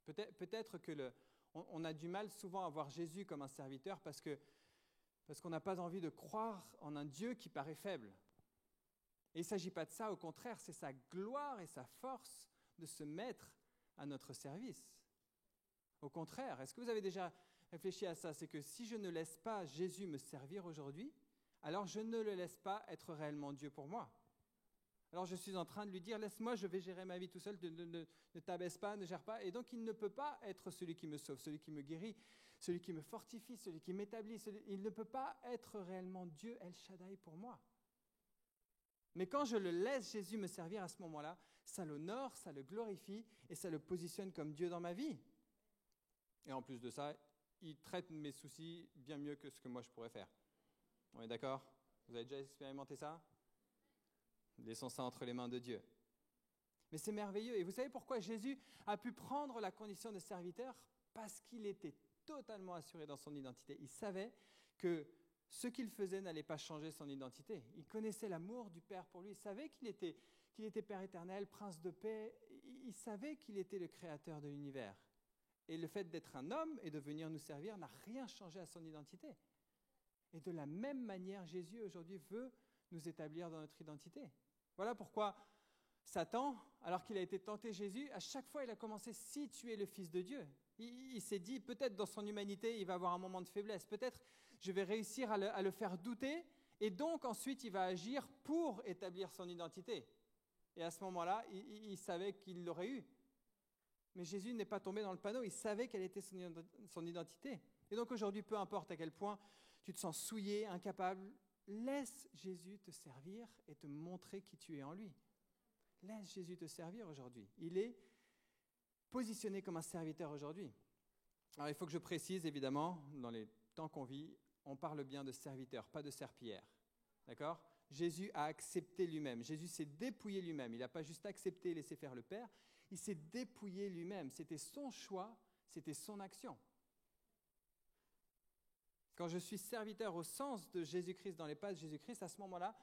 Peut-être qu'on a du mal souvent à voir Jésus comme un serviteur parce qu'on n'a pas envie de croire en un Dieu qui paraît faible. Et il ne s'agit pas de ça, au contraire, c'est sa gloire et sa force de se mettre à notre service. Au contraire, est-ce que vous avez déjà réfléchi à ça? C'est que si je ne laisse pas Jésus me servir aujourd'hui, alors je ne le laisse pas être réellement Dieu pour moi. Alors je suis en train de lui dire, laisse-moi, je vais gérer ma vie tout seul, ne t'abaisse pas, ne gère pas. Et donc il ne peut pas être celui qui me sauve, celui qui me guérit, celui qui me fortifie, celui qui m'établit. Il ne peut pas être réellement Dieu El Shaddai pour moi. Mais quand je le laisse Jésus me servir à ce moment-là, ça l'honore, ça le glorifie et ça le positionne comme Dieu dans ma vie. Et en plus de ça, il traite mes soucis bien mieux que ce que moi je pourrais faire. On est d'accord? Vous avez déjà expérimenté ça? Laissons ça entre les mains de Dieu. Mais c'est merveilleux. Et vous savez pourquoi Jésus a pu prendre la condition de serviteur? Parce qu'il était totalement assuré dans son identité. Il savait que ce qu'il faisait n'allait pas changer son identité. Il connaissait l'amour du Père pour lui. Il savait qu'il était Père éternel, Prince de paix. Il savait qu'il était le Créateur de l'univers. Et le fait d'être un homme et de venir nous servir n'a rien changé à son identité. Et de la même manière, Jésus aujourd'hui veut nous établir dans notre identité. Voilà pourquoi Satan, alors qu'il a été tenté Jésus, à chaque fois il a commencé, si tu es le Fils de Dieu. Il s'est dit, peut-être dans son humanité, il va avoir un moment de faiblesse, peut-être je vais réussir à le faire douter, et donc ensuite il va agir pour établir son identité. Et à ce moment-là, il savait qu'il l'aurait eu. Mais Jésus n'est pas tombé dans le panneau, il savait quelle était son identité. Et donc aujourd'hui, peu importe à quel point tu te sens souillé, incapable, laisse Jésus te servir et te montrer qui tu es en lui. Laisse Jésus te servir aujourd'hui. Il est positionné comme un serviteur aujourd'hui. Alors il faut que je précise, évidemment, dans les temps qu'on vit, on parle bien de serviteur, pas de serpillière. D'accord? Jésus a accepté lui-même. Jésus s'est dépouillé lui-même. Il n'a pas juste accepté et laissé faire le Père. Il s'est dépouillé lui-même. C'était son choix, c'était son action. Quand je suis serviteur au sens de Jésus-Christ, dans les pas de Jésus-Christ, à ce moment-là,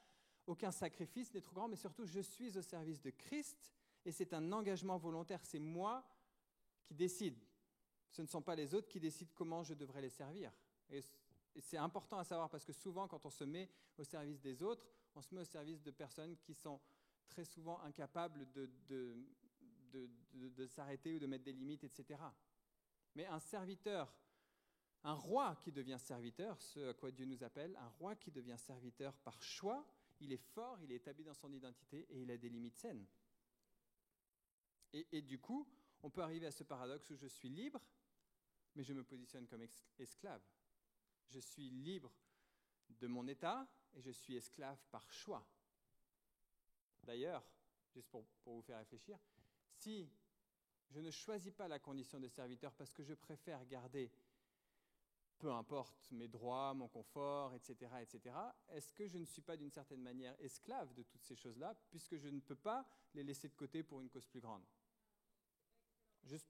aucun sacrifice n'est trop grand, mais surtout, je suis au service de Christ et c'est un engagement volontaire. C'est moi qui décide. Ce ne sont pas les autres qui décident comment je devrais les servir. Et c'est important à savoir parce que souvent, quand on se met au service des autres, on se met au service de personnes qui sont très souvent incapables de s'arrêter ou de mettre des limites, etc. Mais un serviteur, un roi qui devient serviteur, ce à quoi Dieu nous appelle, un roi qui devient serviteur par choix, il est fort, il est établi dans son identité et il a des limites saines. Et du coup, on peut arriver à ce paradoxe où je suis libre, mais je me positionne comme esclave. Je suis libre de mon état et je suis esclave par choix. D'ailleurs, juste pour vous faire réfléchir, si je ne choisis pas la condition de serviteur parce que je préfère garder, peu importe mes droits, mon confort, etc., est-ce que je ne suis pas d'une certaine manière esclave de toutes ces choses-là puisque je ne peux pas les laisser de côté pour une cause plus grande? Juste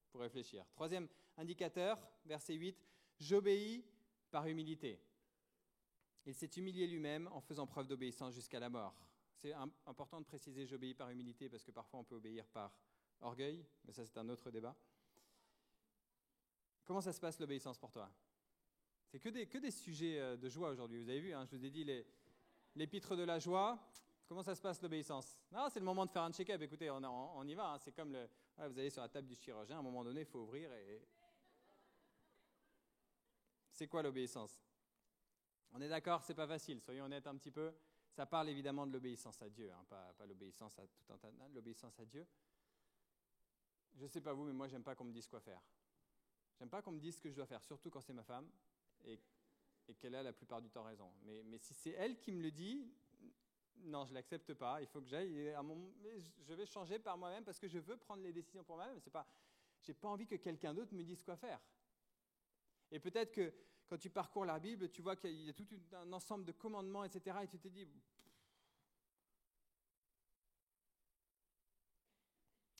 pour réfléchir. Troisième indicateur, verset 8, « J'obéis par humilité. Il s'est humilié lui-même en faisant preuve d'obéissance jusqu'à la mort. » C'est important de préciser « j'obéis par humilité » parce que parfois on peut obéir par orgueil, mais ça c'est un autre débat. Comment ça se passe l'obéissance pour toi? C'est que des sujets de joie aujourd'hui. Vous avez vu, hein, je vous ai dit l'épître de la joie. Comment ça se passe l'obéissance? Non, c'est le moment de faire un check-up. Écoutez, on y va. Hein. C'est comme vous allez sur la table du chirurgien, à un moment donné, il faut ouvrir. C'est quoi l'obéissance? On est d'accord, c'est pas facile. Soyons honnêtes un petit peu. Ça parle évidemment de l'obéissance à Dieu, hein, pas l'obéissance à tout un tas de l'obéissance à Dieu. Je ne sais pas vous, mais moi, j'aime pas qu'on me dise quoi faire. J'aime pas qu'on me dise ce que je dois faire, surtout quand c'est ma femme et qu'elle a la plupart du temps raison. Mais si c'est elle qui me le dit, non, je ne l'accepte pas. Il faut que j'aille. Je vais changer par moi-même parce que je veux prendre les décisions pour moi-même. Je n'ai pas envie que quelqu'un d'autre me dise quoi faire. Et peut-être que quand tu parcours la Bible, tu vois qu'il y a tout un ensemble de commandements, etc. Et tu te dis...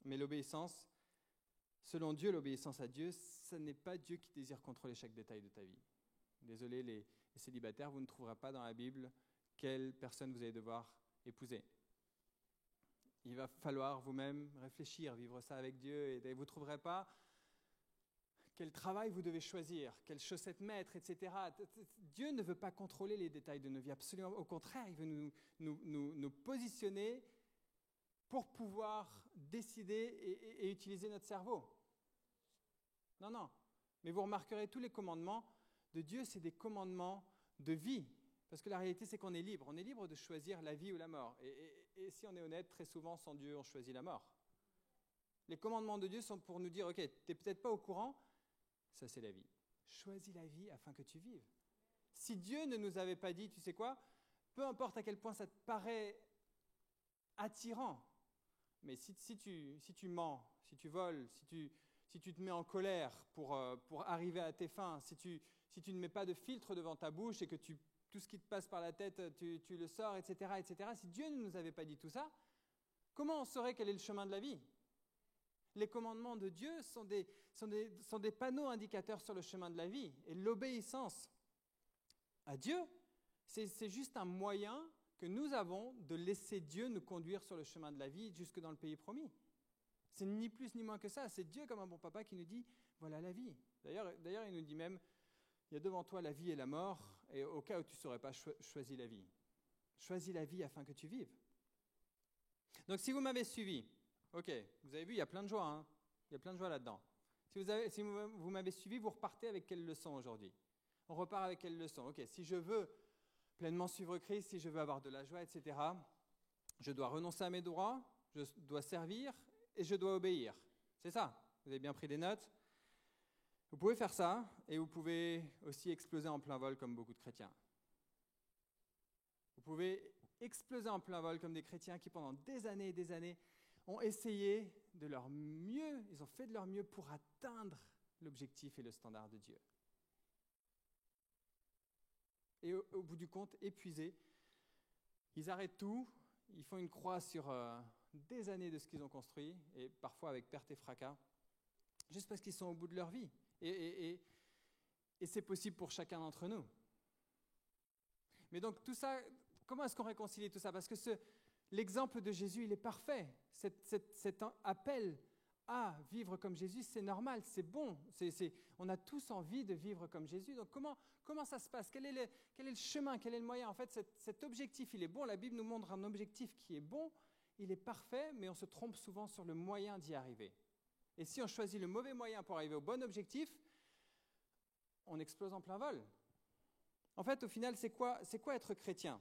Mais l'obéissance, selon Dieu, l'obéissance à Dieu, ce n'est pas Dieu qui désire contrôler chaque détail de ta vie. Désolé les célibataires, vous ne trouverez pas dans la Bible quelle personne vous allez devoir épouser. Il va falloir vous-même réfléchir, vivre ça avec Dieu, et vous ne trouverez pas quel travail vous devez choisir, quelles chaussettes mettre, etc. Dieu ne veut pas contrôler les détails de nos vies, absolument. Au contraire, il veut nous positionner pour pouvoir décider et utiliser notre cerveau. Non. Mais vous remarquerez, tous les commandements de Dieu, c'est des commandements de vie. Parce que la réalité, c'est qu'on est libre. On est libre de choisir la vie ou la mort. Et si on est honnête, très souvent, sans Dieu, on choisit la mort. Les commandements de Dieu sont pour nous dire, OK, tu n'es peut-être pas au courant, ça c'est la vie. Choisis la vie afin que tu vives. Si Dieu ne nous avait pas dit, tu sais quoi, peu importe à quel point ça te paraît attirant, mais si tu mens, si tu voles, si tu te mets en colère pour arriver à tes fins, si tu ne mets pas de filtre devant ta bouche et que tout ce qui te passe par la tête, tu le sors, etc., etc., si Dieu ne nous avait pas dit tout ça, comment on saurait quel est le chemin de la vie? Les commandements de Dieu sont des panneaux indicateurs sur le chemin de la vie. Et l'obéissance à Dieu, c'est juste un moyen que nous avons de laisser Dieu nous conduire sur le chemin de la vie jusque dans le pays promis. C'est ni plus ni moins que ça. C'est Dieu comme un bon papa qui nous dit, voilà la vie. D'ailleurs, il nous dit même, il y a devant toi la vie et la mort, et au cas où tu ne saurais pas, choisis la vie. Choisis la vie afin que tu vives. Donc si vous m'avez suivi, ok, vous avez vu, il y a plein de joie, hein. Il y a plein de joie là-dedans. Si vous m'avez suivi, vous repartez avec quelle leçon aujourd'hui? On repart avec quelle leçon? Ok, si je veux pleinement suivre Christ, si je veux avoir de la joie, etc., je dois renoncer à mes droits, je dois servir et je dois obéir. C'est ça? Vous avez bien pris des notes? Vous pouvez faire ça et vous pouvez aussi exploser en plein vol comme beaucoup de chrétiens. Vous pouvez exploser en plein vol comme des chrétiens qui pendant des années et des années ont essayé de leur mieux, ils ont fait de leur mieux pour atteindre l'objectif et le standard de Dieu. Et au bout du compte, épuisés, ils arrêtent tout, ils font une croix sur des années de ce qu'ils ont construit, et parfois avec perte et fracas, juste parce qu'ils sont au bout de leur vie. Et c'est possible pour chacun d'entre nous. Mais donc tout ça, comment est-ce qu'on réconcilie tout ça? Parce que l'exemple de Jésus, il est parfait. Cet appel à vivre comme Jésus, c'est normal, c'est bon. On a tous envie de vivre comme Jésus. Donc comment ça se passe? Quel est le chemin? Quel est le moyen? En fait, cet objectif, il est bon. La Bible nous montre un objectif qui est bon. Il est parfait, mais on se trompe souvent sur le moyen d'y arriver. Et si on choisit le mauvais moyen pour arriver au bon objectif, on explose en plein vol. En fait, au final, c'est quoi être chrétien?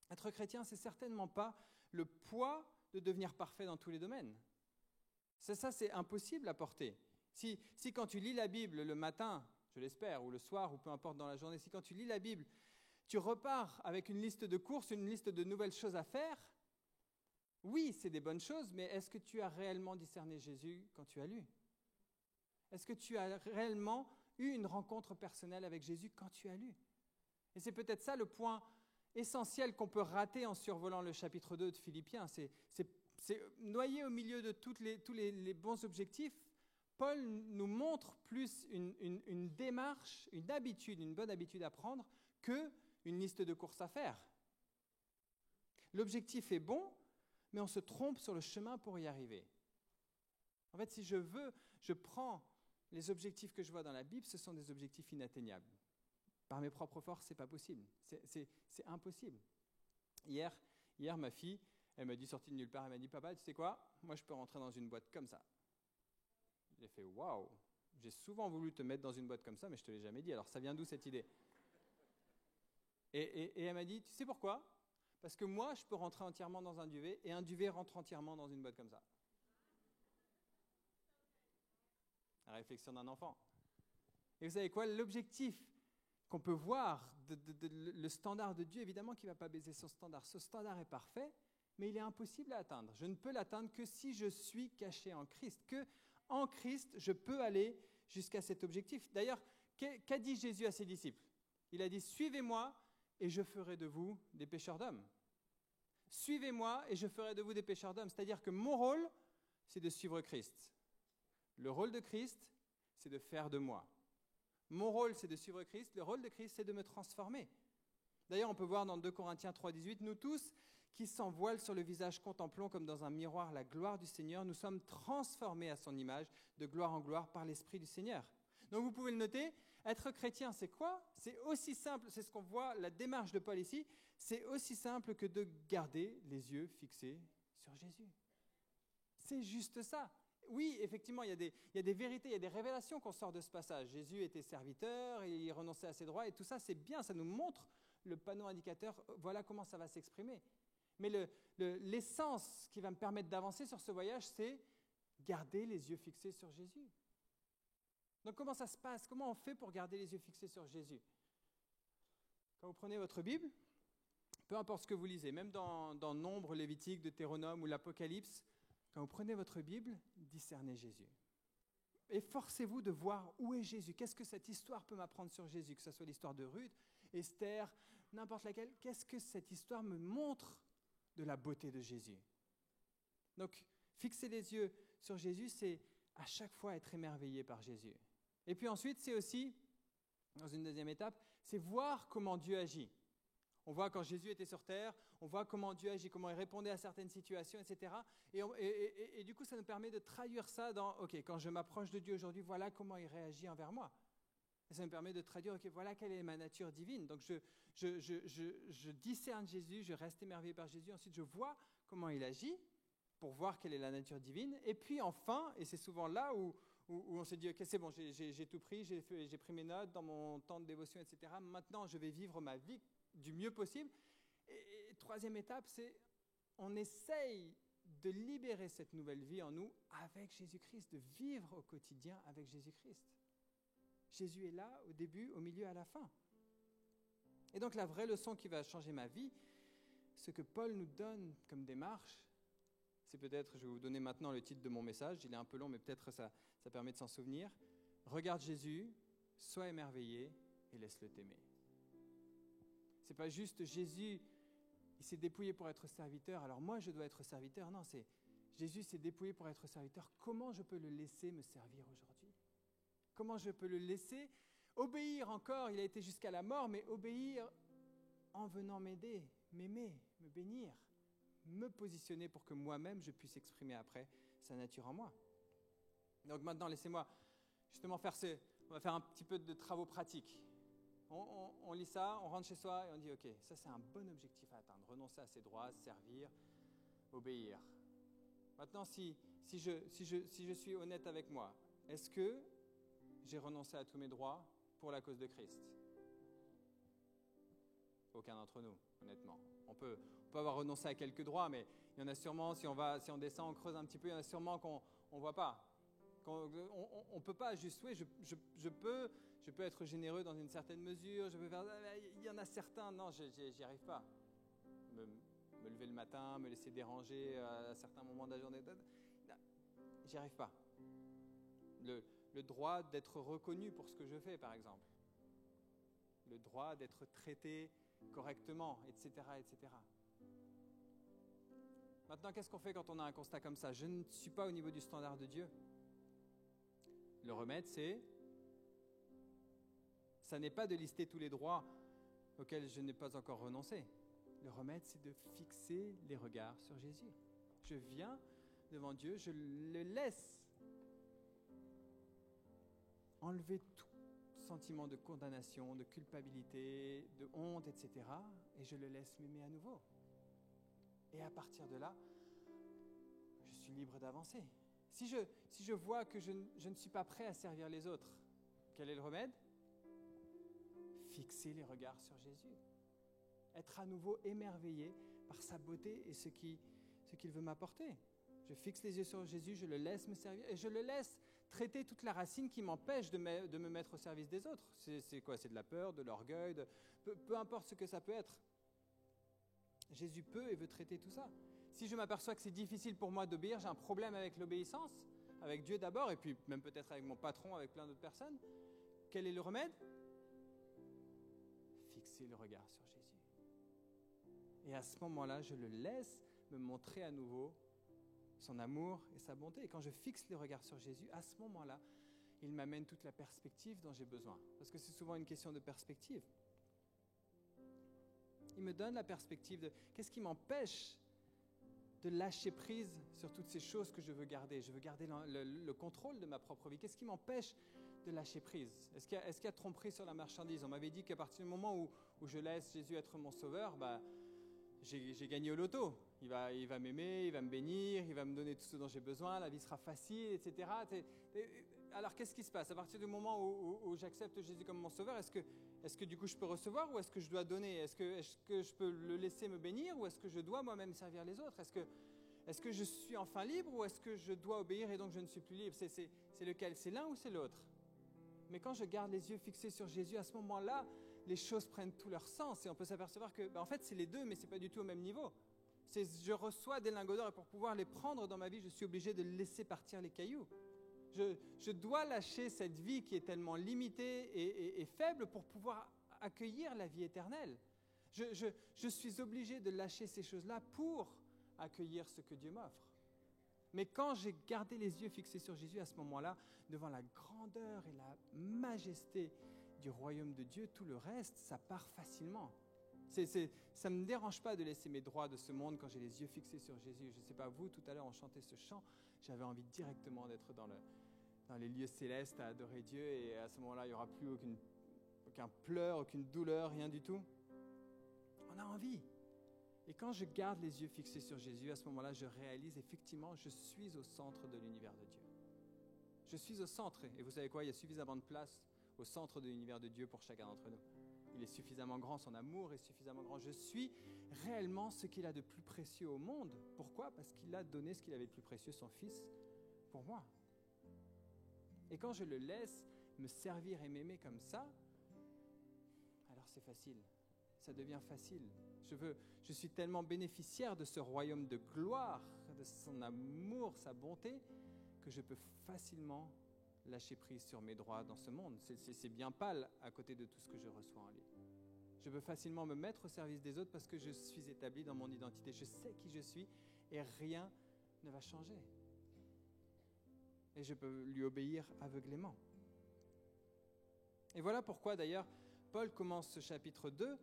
Être chrétien, c'est certainement pas le poids de devenir parfait dans tous les domaines. Ça, c'est impossible à porter. Si quand tu lis la Bible le matin, je l'espère, ou le soir, ou peu importe dans la journée, si quand tu lis la Bible, tu repars avec une liste de courses, une liste de nouvelles choses à faire, oui, c'est des bonnes choses, mais est-ce que tu as réellement discerné Jésus quand tu as lu? Est-ce que tu as réellement eu une rencontre personnelle avec Jésus quand tu as lu? Et c'est peut-être ça le point essentiel qu'on peut rater en survolant le chapitre 2 de Philippiens. C'est noyé au milieu de tous les bons objectifs. Paul nous montre plus une démarche, une habitude, une bonne habitude à prendre qu'une liste de courses à faire. L'objectif est bon, mais on se trompe sur le chemin pour y arriver. En fait, si je prends les objectifs que je vois dans la Bible, ce sont des objectifs inatteignables. Par mes propres forces, ce n'est pas possible. C'est impossible. Hier, Hier, ma fille, elle m'a dit, sortie de nulle part, elle m'a dit, papa, tu sais quoi? Moi, je peux rentrer dans une boîte comme ça. J'ai fait, waouh, j'ai souvent voulu te mettre dans une boîte comme ça, mais je ne te l'ai jamais dit. Alors, ça vient d'où cette idée? Et elle m'a dit, tu sais pourquoi? Parce que moi, je peux rentrer entièrement dans un duvet, et un duvet rentre entièrement dans une boîte comme ça. La réflexion d'un enfant. Et vous savez quoi? L'objectif qu'on peut voir, le standard de Dieu, évidemment qu'il ne va pas baiser son standard. Ce standard est parfait, mais il est impossible à atteindre. Je ne peux l'atteindre que si je suis caché en Christ. Que en Christ, je peux aller jusqu'à cet objectif. D'ailleurs, qu'a dit Jésus à ses disciples? Il a dit, suivez-moi et je ferai de vous des pêcheurs d'hommes. Suivez-moi et je ferai de vous des pêcheurs d'hommes. C'est-à-dire que mon rôle, c'est de suivre Christ. Le rôle de Christ, c'est de faire de moi. Mon rôle, c'est de suivre Christ. Le rôle de Christ, c'est de me transformer. D'ailleurs, on peut voir dans 2 Corinthiens 3,18, nous tous qui sans voile sur le visage contemplons comme dans un miroir la gloire du Seigneur, nous sommes transformés à son image de gloire en gloire par l'Esprit du Seigneur. Donc vous pouvez le noter, être chrétien, c'est quoi? C'est aussi simple, c'est ce qu'on voit, la démarche de Paul ici, c'est aussi simple que de garder les yeux fixés sur Jésus. C'est juste ça. Oui, effectivement, il y a des vérités, il y a des révélations qu'on sort de ce passage. Jésus était serviteur, il renonçait à ses droits, et tout ça, c'est bien, ça nous montre le panneau indicateur, voilà comment ça va s'exprimer. Mais l'essence qui va me permettre d'avancer sur ce voyage, c'est garder les yeux fixés sur Jésus. Donc comment ça se passe? Comment on fait pour garder les yeux fixés sur Jésus? Quand vous prenez votre Bible, peu importe ce que vous lisez, même dans Nombre, Lévitique, Deutéronome ou l'Apocalypse, quand vous prenez votre Bible, discernez Jésus. Et forcez-vous de voir où est Jésus. Qu'est-ce que cette histoire peut m'apprendre sur Jésus? Que ce soit l'histoire de Ruth, Esther, n'importe laquelle. Qu'est-ce que cette histoire me montre de la beauté de Jésus? Donc, fixer les yeux sur Jésus, c'est à chaque fois être émerveillé par Jésus. Et puis ensuite, c'est aussi, dans une deuxième étape, c'est voir comment Dieu agit. On voit quand Jésus était sur terre, on voit comment Dieu agit, comment il répondait à certaines situations, etc. Et du coup, ça nous permet de traduire ça dans, OK, quand je m'approche de Dieu aujourd'hui, voilà comment il réagit envers moi. Et ça me permet de traduire, OK, voilà quelle est ma nature divine. Donc, je discerne Jésus, je reste émerveillé par Jésus. Ensuite, je vois comment il agit pour voir quelle est la nature divine. Et puis, enfin, et c'est souvent là où on se dit, OK, c'est bon, j'ai tout pris, j'ai pris mes notes dans mon temps de dévotion, etc. Maintenant, je vais vivre ma vie du mieux possible. Et troisième étape, c'est on essaye de libérer cette nouvelle vie en nous avec Jésus-Christ, de vivre au quotidien avec Jésus-Christ. Jésus est là au début, au milieu, à la fin. Et donc la vraie leçon qui va changer ma vie, ce que Paul nous donne comme démarche, c'est peut-être, je vais vous donner maintenant le titre de mon message, il est un peu long, mais peut-être ça permet de s'en souvenir. Regarde Jésus, sois émerveillé et laisse-le t'aimer. C'est pas juste Jésus, il s'est dépouillé pour être serviteur, alors moi je dois être serviteur. Non, c'est Jésus s'est dépouillé pour être serviteur. Comment je peux le laisser me servir aujourd'hui? Comment je peux le laisser obéir encore? Il a été jusqu'à la mort, mais obéir en venant m'aider, m'aimer, me bénir, me positionner pour que moi-même je puisse exprimer après sa nature en moi. Donc maintenant, laissez-moi justement on va faire un petit peu de travaux pratiques. On lit ça, on rentre chez soi et on dit, OK, ça c'est un bon objectif à atteindre, renoncer à ses droits, servir, obéir. Maintenant, si je suis honnête avec moi, est-ce que j'ai renoncé à tous mes droits pour la cause de Christ? Aucun d'entre nous, honnêtement. On peut avoir renoncé à quelques droits, mais il y en a sûrement, si on descend, on creuse un petit peu, il y en a sûrement qu'on ne voit pas. On ne peut pas juste, oui, je peux être généreux dans une certaine mesure, il y en a certains, non, j'y arrive pas. Me lever le matin, me laisser déranger à certains moments de la journée, j'y arrive pas. Le droit d'être reconnu pour ce que je fais, par exemple. Le droit d'être traité correctement, etc., etc. Maintenant, qu'est-ce qu'on fait quand on a un constat comme ça? Je ne suis pas au niveau du standard de Dieu. Le remède, ça n'est pas de lister tous les droits auxquels je n'ai pas encore renoncé. Le remède, c'est de fixer les regards sur Jésus. Je viens devant Dieu, je le laisse enlever tout sentiment de condamnation, de culpabilité, de honte, etc. Et je le laisse m'aimer à nouveau. Et à partir de là, je suis libre d'avancer. Si je vois que je ne suis pas prêt à servir les autres, quel est le remède? Fixer les regards sur Jésus. Être à nouveau émerveillé par sa beauté et ce qu'il veut m'apporter. Je fixe les yeux sur Jésus, je le laisse me servir et je le laisse traiter toute la racine qui m'empêche de me mettre au service des autres. C'est quoi? C'est de la peur, de l'orgueil, peu importe ce que ça peut être. Jésus peut et veut traiter tout ça. Si je m'aperçois que c'est difficile pour moi d'obéir, j'ai un problème avec l'obéissance, avec Dieu d'abord et puis même peut-être avec mon patron, avec plein d'autres personnes, quel est le remède? Fixer le regard sur Jésus. Et à ce moment-là, je le laisse me montrer à nouveau son amour et sa bonté. Et quand je fixe le regard sur Jésus, à ce moment-là, il m'amène toute la perspective dont j'ai besoin. Parce que c'est souvent une question de perspective. Il me donne la perspective de qu'est-ce qui m'empêche de lâcher prise sur toutes ces choses que je veux garder. Je veux garder le contrôle de ma propre vie. Qu'est-ce qui m'empêche de lâcher prise? Est-ce qu'il y a tromperie sur la marchandise? On m'avait dit qu'à partir du moment où je laisse Jésus être mon sauveur, j'ai gagné au loto. Il va m'aimer, il va me bénir, il va me donner tout ce dont j'ai besoin, la vie sera facile, etc. Alors qu'est-ce qui se passe? À partir du moment où j'accepte Jésus comme mon sauveur, est-ce que du coup je peux recevoir ou est-ce que je dois donner? Est-ce que je peux le laisser me bénir ou est-ce que je dois moi-même servir les autres? Est-ce que je suis enfin libre ou est-ce que je dois obéir et donc je ne suis plus libre? C'est lequel? C'est l'un ou c'est l'autre? Mais quand je garde les yeux fixés sur Jésus, à ce moment-là, les choses prennent tout leur sens et on peut s'apercevoir que, en fait, c'est les deux, mais ce n'est pas du tout au même niveau. Je reçois des lingots d'or et pour pouvoir les prendre dans ma vie, je suis obligé de laisser partir les cailloux. Je dois lâcher cette vie qui est tellement limitée et faible pour pouvoir accueillir la vie éternelle. Je suis obligé de lâcher ces choses-là pour accueillir ce que Dieu m'offre. Mais quand j'ai gardé les yeux fixés sur Jésus, à ce moment-là, devant la grandeur et la majesté du royaume de Dieu, tout le reste, ça part facilement. Ça ne me dérange pas de laisser mes droits de ce monde quand j'ai les yeux fixés sur Jésus. Je ne sais pas, vous, tout à l'heure, on chantait ce chant, j'avais envie directement d'être dans les lieux célestes à adorer Dieu et à ce moment-là, il n'y aura plus aucun pleur, aucune douleur, rien du tout. On a envie. Et quand je garde les yeux fixés sur Jésus, à ce moment-là, je réalise effectivement, je suis au centre de l'univers de Dieu. Je suis au centre. Et vous savez quoi? Il y a suffisamment de place au centre de l'univers de Dieu pour chacun d'entre nous. Il est suffisamment grand, son amour est suffisamment grand. Je suis réellement ce qu'il a de plus précieux au monde. Pourquoi? Parce qu'il a donné ce qu'il avait de plus précieux, son Fils, pour moi. Et quand je le laisse me servir et m'aimer comme ça, alors c'est facile. Ça devient facile. Je suis tellement bénéficiaire de ce royaume de gloire, de son amour, sa bonté, que je peux facilement lâcher prise sur mes droits dans ce monde. C'est bien pâle à côté de tout ce que je reçois en lui. Je peux facilement me mettre au service des autres parce que je suis établi dans mon identité. Je sais qui je suis et rien ne va changer. Et je peux lui obéir aveuglément. Et voilà pourquoi d'ailleurs Paul commence ce chapitre 2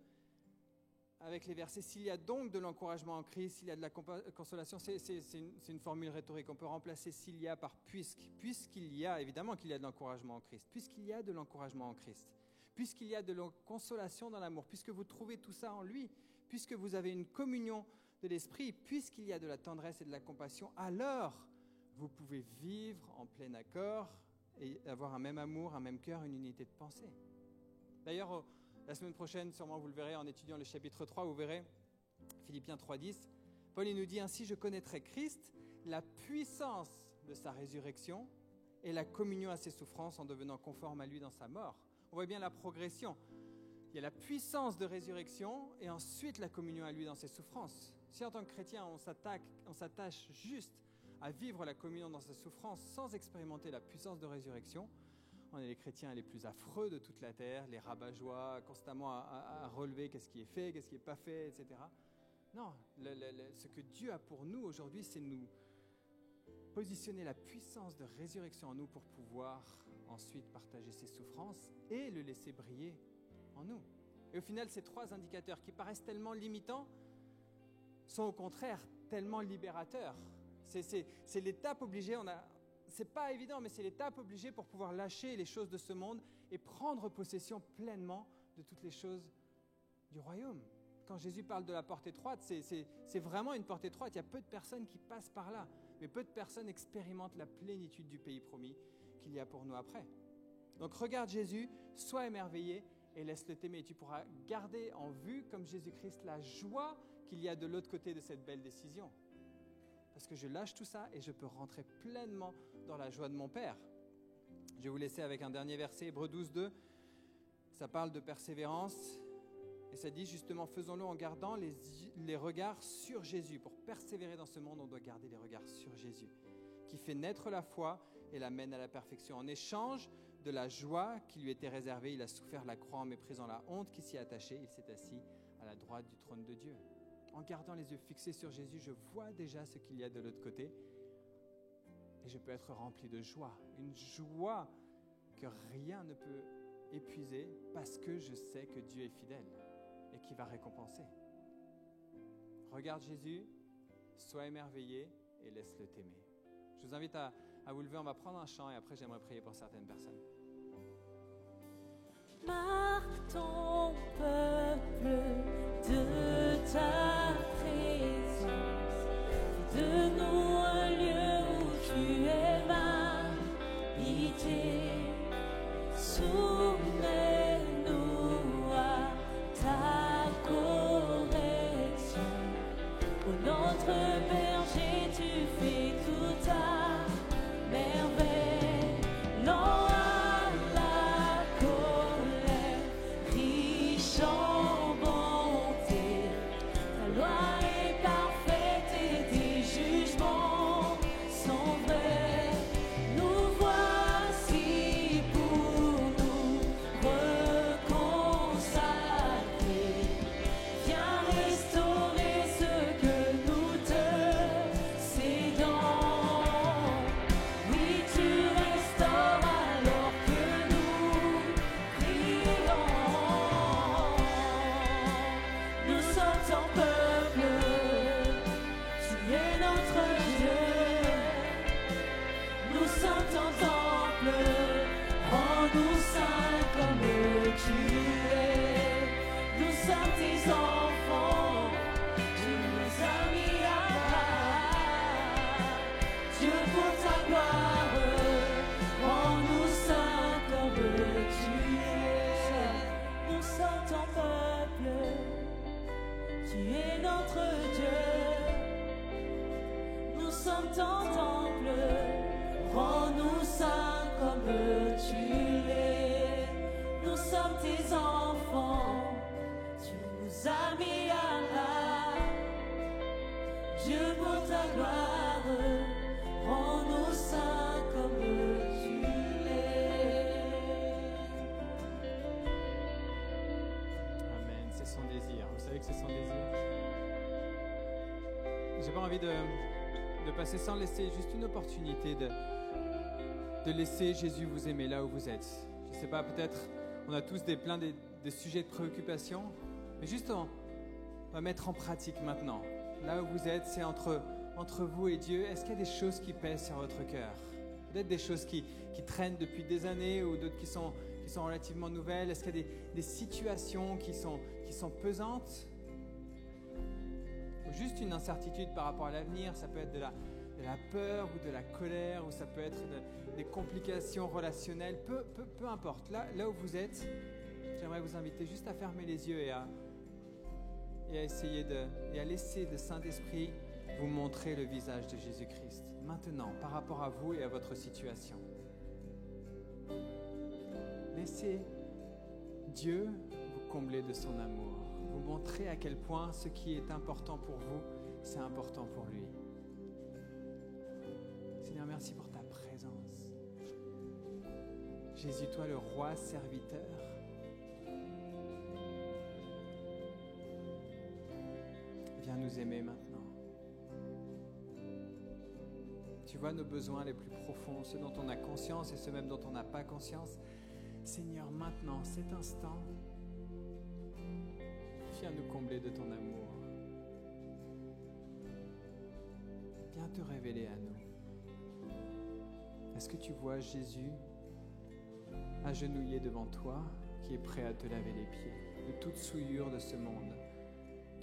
avec les versets « S'il y a donc de l'encouragement en Christ, s'il y a de la consolation », c'est une formule rhétorique, on peut remplacer « s'il y a » par « puisque ». Puisqu'il y a, évidemment qu'il y a de l'encouragement en Christ, puisqu'il y a de l'encouragement en Christ, puisqu'il y a de la consolation dans l'amour, puisque vous trouvez tout ça en lui, puisque vous avez une communion de l'esprit, puisqu'il y a de la tendresse et de la compassion, alors vous pouvez vivre en plein accord et avoir un même amour, un même cœur, une unité de pensée. D'ailleurs, la semaine prochaine, sûrement vous le verrez en étudiant le chapitre 3, vous verrez, Philippiens 3,10, Paul il nous dit « Ainsi je connaîtrai Christ, la puissance de sa résurrection et la communion à ses souffrances en devenant conforme à lui dans sa mort. » On voit bien la progression. Il y a la puissance de résurrection et ensuite la communion à lui dans ses souffrances. Si en tant que chrétien, on s'attache juste à vivre la communion dans sa souffrance sans expérimenter la puissance de résurrection, on est les chrétiens les plus affreux de toute la terre, les rabat-joie, constamment à relever qu'est-ce qui est fait, qu'est-ce qui n'est pas fait, etc. Non, ce que Dieu a pour nous aujourd'hui, c'est nous positionner la puissance de résurrection en nous pour pouvoir ensuite partager ses souffrances et le laisser briller en nous. Et au final, ces trois indicateurs qui paraissent tellement limitants sont au contraire tellement libérateurs. C'est l'étape obligée, c'est pas évident, mais c'est l'étape obligée pour pouvoir lâcher les choses de ce monde et prendre possession pleinement de toutes les choses du royaume. quand Jésus parle de la porte étroite, c'est vraiment une porte étroite. Il y a peu de personnes qui passent par là, mais peu de personnes expérimentent la plénitude du pays promis qu'il y a pour nous après. Donc regarde Jésus, sois émerveillé et laisse-le t'aimer. Tu pourras garder en vue, comme Jésus-Christ, la joie qu'il y a de l'autre côté de cette belle décision. Parce que je lâche tout ça et je peux rentrer pleinement dans la joie de mon Père. Je vais vous laisser avec un dernier verset, Hébreux 12, 2. Ça parle de persévérance et ça dit justement, faisons-le en gardant les regards sur Jésus. Pour persévérer dans ce monde, on doit garder les regards sur Jésus, qui fait naître la foi et la mène à la perfection. En échange de la joie qui lui était réservée, il a souffert la croix en méprisant la honte qui s'y attachait. Il s'est assis à la droite du trône de Dieu. En gardant les yeux fixés sur Jésus, je vois déjà ce qu'il y a de l'autre côté et je peux être rempli de joie. Une joie que rien ne peut épuiser parce que je sais que Dieu est fidèle et qu'il va récompenser. Regarde Jésus, sois émerveillé et laisse-le t'aimer. Je vous invite à vous lever, on va prendre un chant et après j'aimerais prier pour certaines personnes. Marque ton peuple de ta présence, fais de nous un lieu où tu es habité. Soumets-nous à ta correction. Ô notre berger, tu fais tout à merveille. Lent à la colère, riche en bonté. Ta loi est parfaite et tes jugements sont vrais. Nous voici pour nous reconsacrer. Viens restaurer ce que nous te cédons. Oui, tu restaures alors que nous prions. Nous sommes ton peuple, tu es notre Dieu. Nous sommes ton temple, rends-nous saints comme tu es. Nous sommes tes enfants, tu nous as mis à part. Dieu pour ta gloire, rends-nous saints comme tu es. Nous sommes ton peuple, tu es notre Dieu. Nous sommes ton temple, rends-nous saints comme tu es. Nous sommes tes enfants, tu nous as mis à part. Dieu pour ta gloire, rends-nous saints comme tu es. Amen, c'est son désir. Vous savez que c'est son désir. J'ai pas envie de passer sans laisser juste une opportunité de laisser Jésus vous aimer là où vous êtes. Je sais pas, peut-être on a tous plein de sujets de préoccupation, mais juste on va mettre en pratique maintenant. Là où vous êtes, c'est entre vous et Dieu. Est-ce qu'il y a des choses qui pèsent sur votre cœur? Peut-être des choses qui traînent depuis des années ou d'autres qui sont relativement nouvelles. Est-ce qu'il y a des situations qui sont pesantes? Ou juste une incertitude par rapport à l'avenir? Ça peut être de la peur ou de la colère, ou ça peut être des complications relationnelles. Peu importe. Là où vous êtes, j'aimerais vous inviter juste à fermer les yeux et à essayer et à laisser le Saint-Esprit vous montrer le visage de Jésus-Christ. Maintenant, par rapport à vous et à votre situation. Laissez Dieu vous combler de son amour, vous montrer à quel point ce qui est important pour vous, c'est important pour lui. Seigneur, merci pour ta présence. Jésus, toi le roi serviteur. Viens nous aimer maintenant. Tu vois nos besoins les plus profonds, ceux dont on a conscience et ceux même dont on n'a pas conscience. Seigneur, maintenant, cet instant, viens nous combler de ton amour. Viens te révéler à nous. Est-ce que tu vois Jésus agenouillé devant toi, qui est prêt à te laver les pieds de toute souillure de ce monde,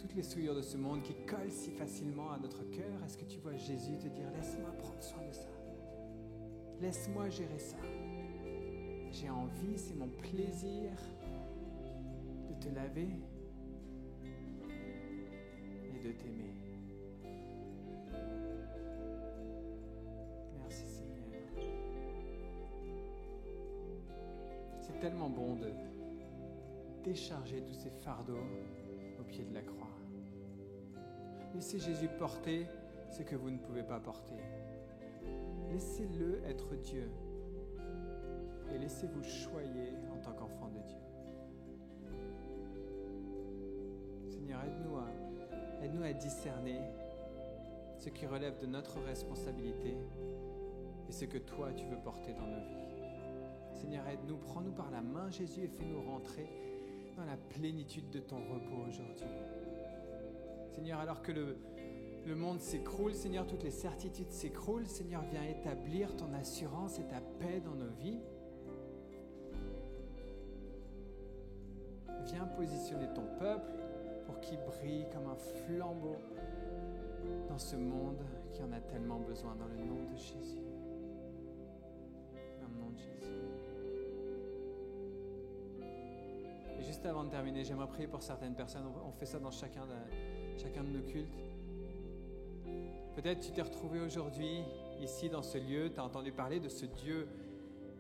toutes les souillures de ce monde qui collent si facilement à notre cœur, est-ce que tu vois Jésus te dire, laisse-moi prendre soin de ça. Laisse-moi gérer ça. J'ai envie, c'est mon plaisir de te laver et de t'aimer. Merci Seigneur. C'est tellement bon de décharger tous ces fardeaux au pied de la croix. Laissez Jésus porter ce que vous ne pouvez pas porter. Laissez-le être Dieu et laissez-vous choyer en tant qu'enfant de Dieu. Seigneur, aide-nous à discerner ce qui relève de notre responsabilité et ce que toi tu veux porter dans nos vies. Seigneur, aide-nous, prends-nous par la main Jésus et fais-nous rentrer dans la plénitude de ton repos aujourd'hui. Seigneur, alors que le monde s'écroule, Seigneur, toutes les certitudes s'écroulent, Seigneur, viens établir ton assurance et ta paix dans nos vies. Viens positionner ton peuple pour qu'il brille comme un flambeau dans ce monde qui en a tellement besoin, dans le nom de Jésus. Dans le nom de Jésus. Et juste avant de terminer, j'aimerais prier pour certaines personnes. On fait ça dans chacun de nos cultes. Peut-être tu t'es retrouvé aujourd'hui, ici dans ce lieu, tu as entendu parler de ce Dieu,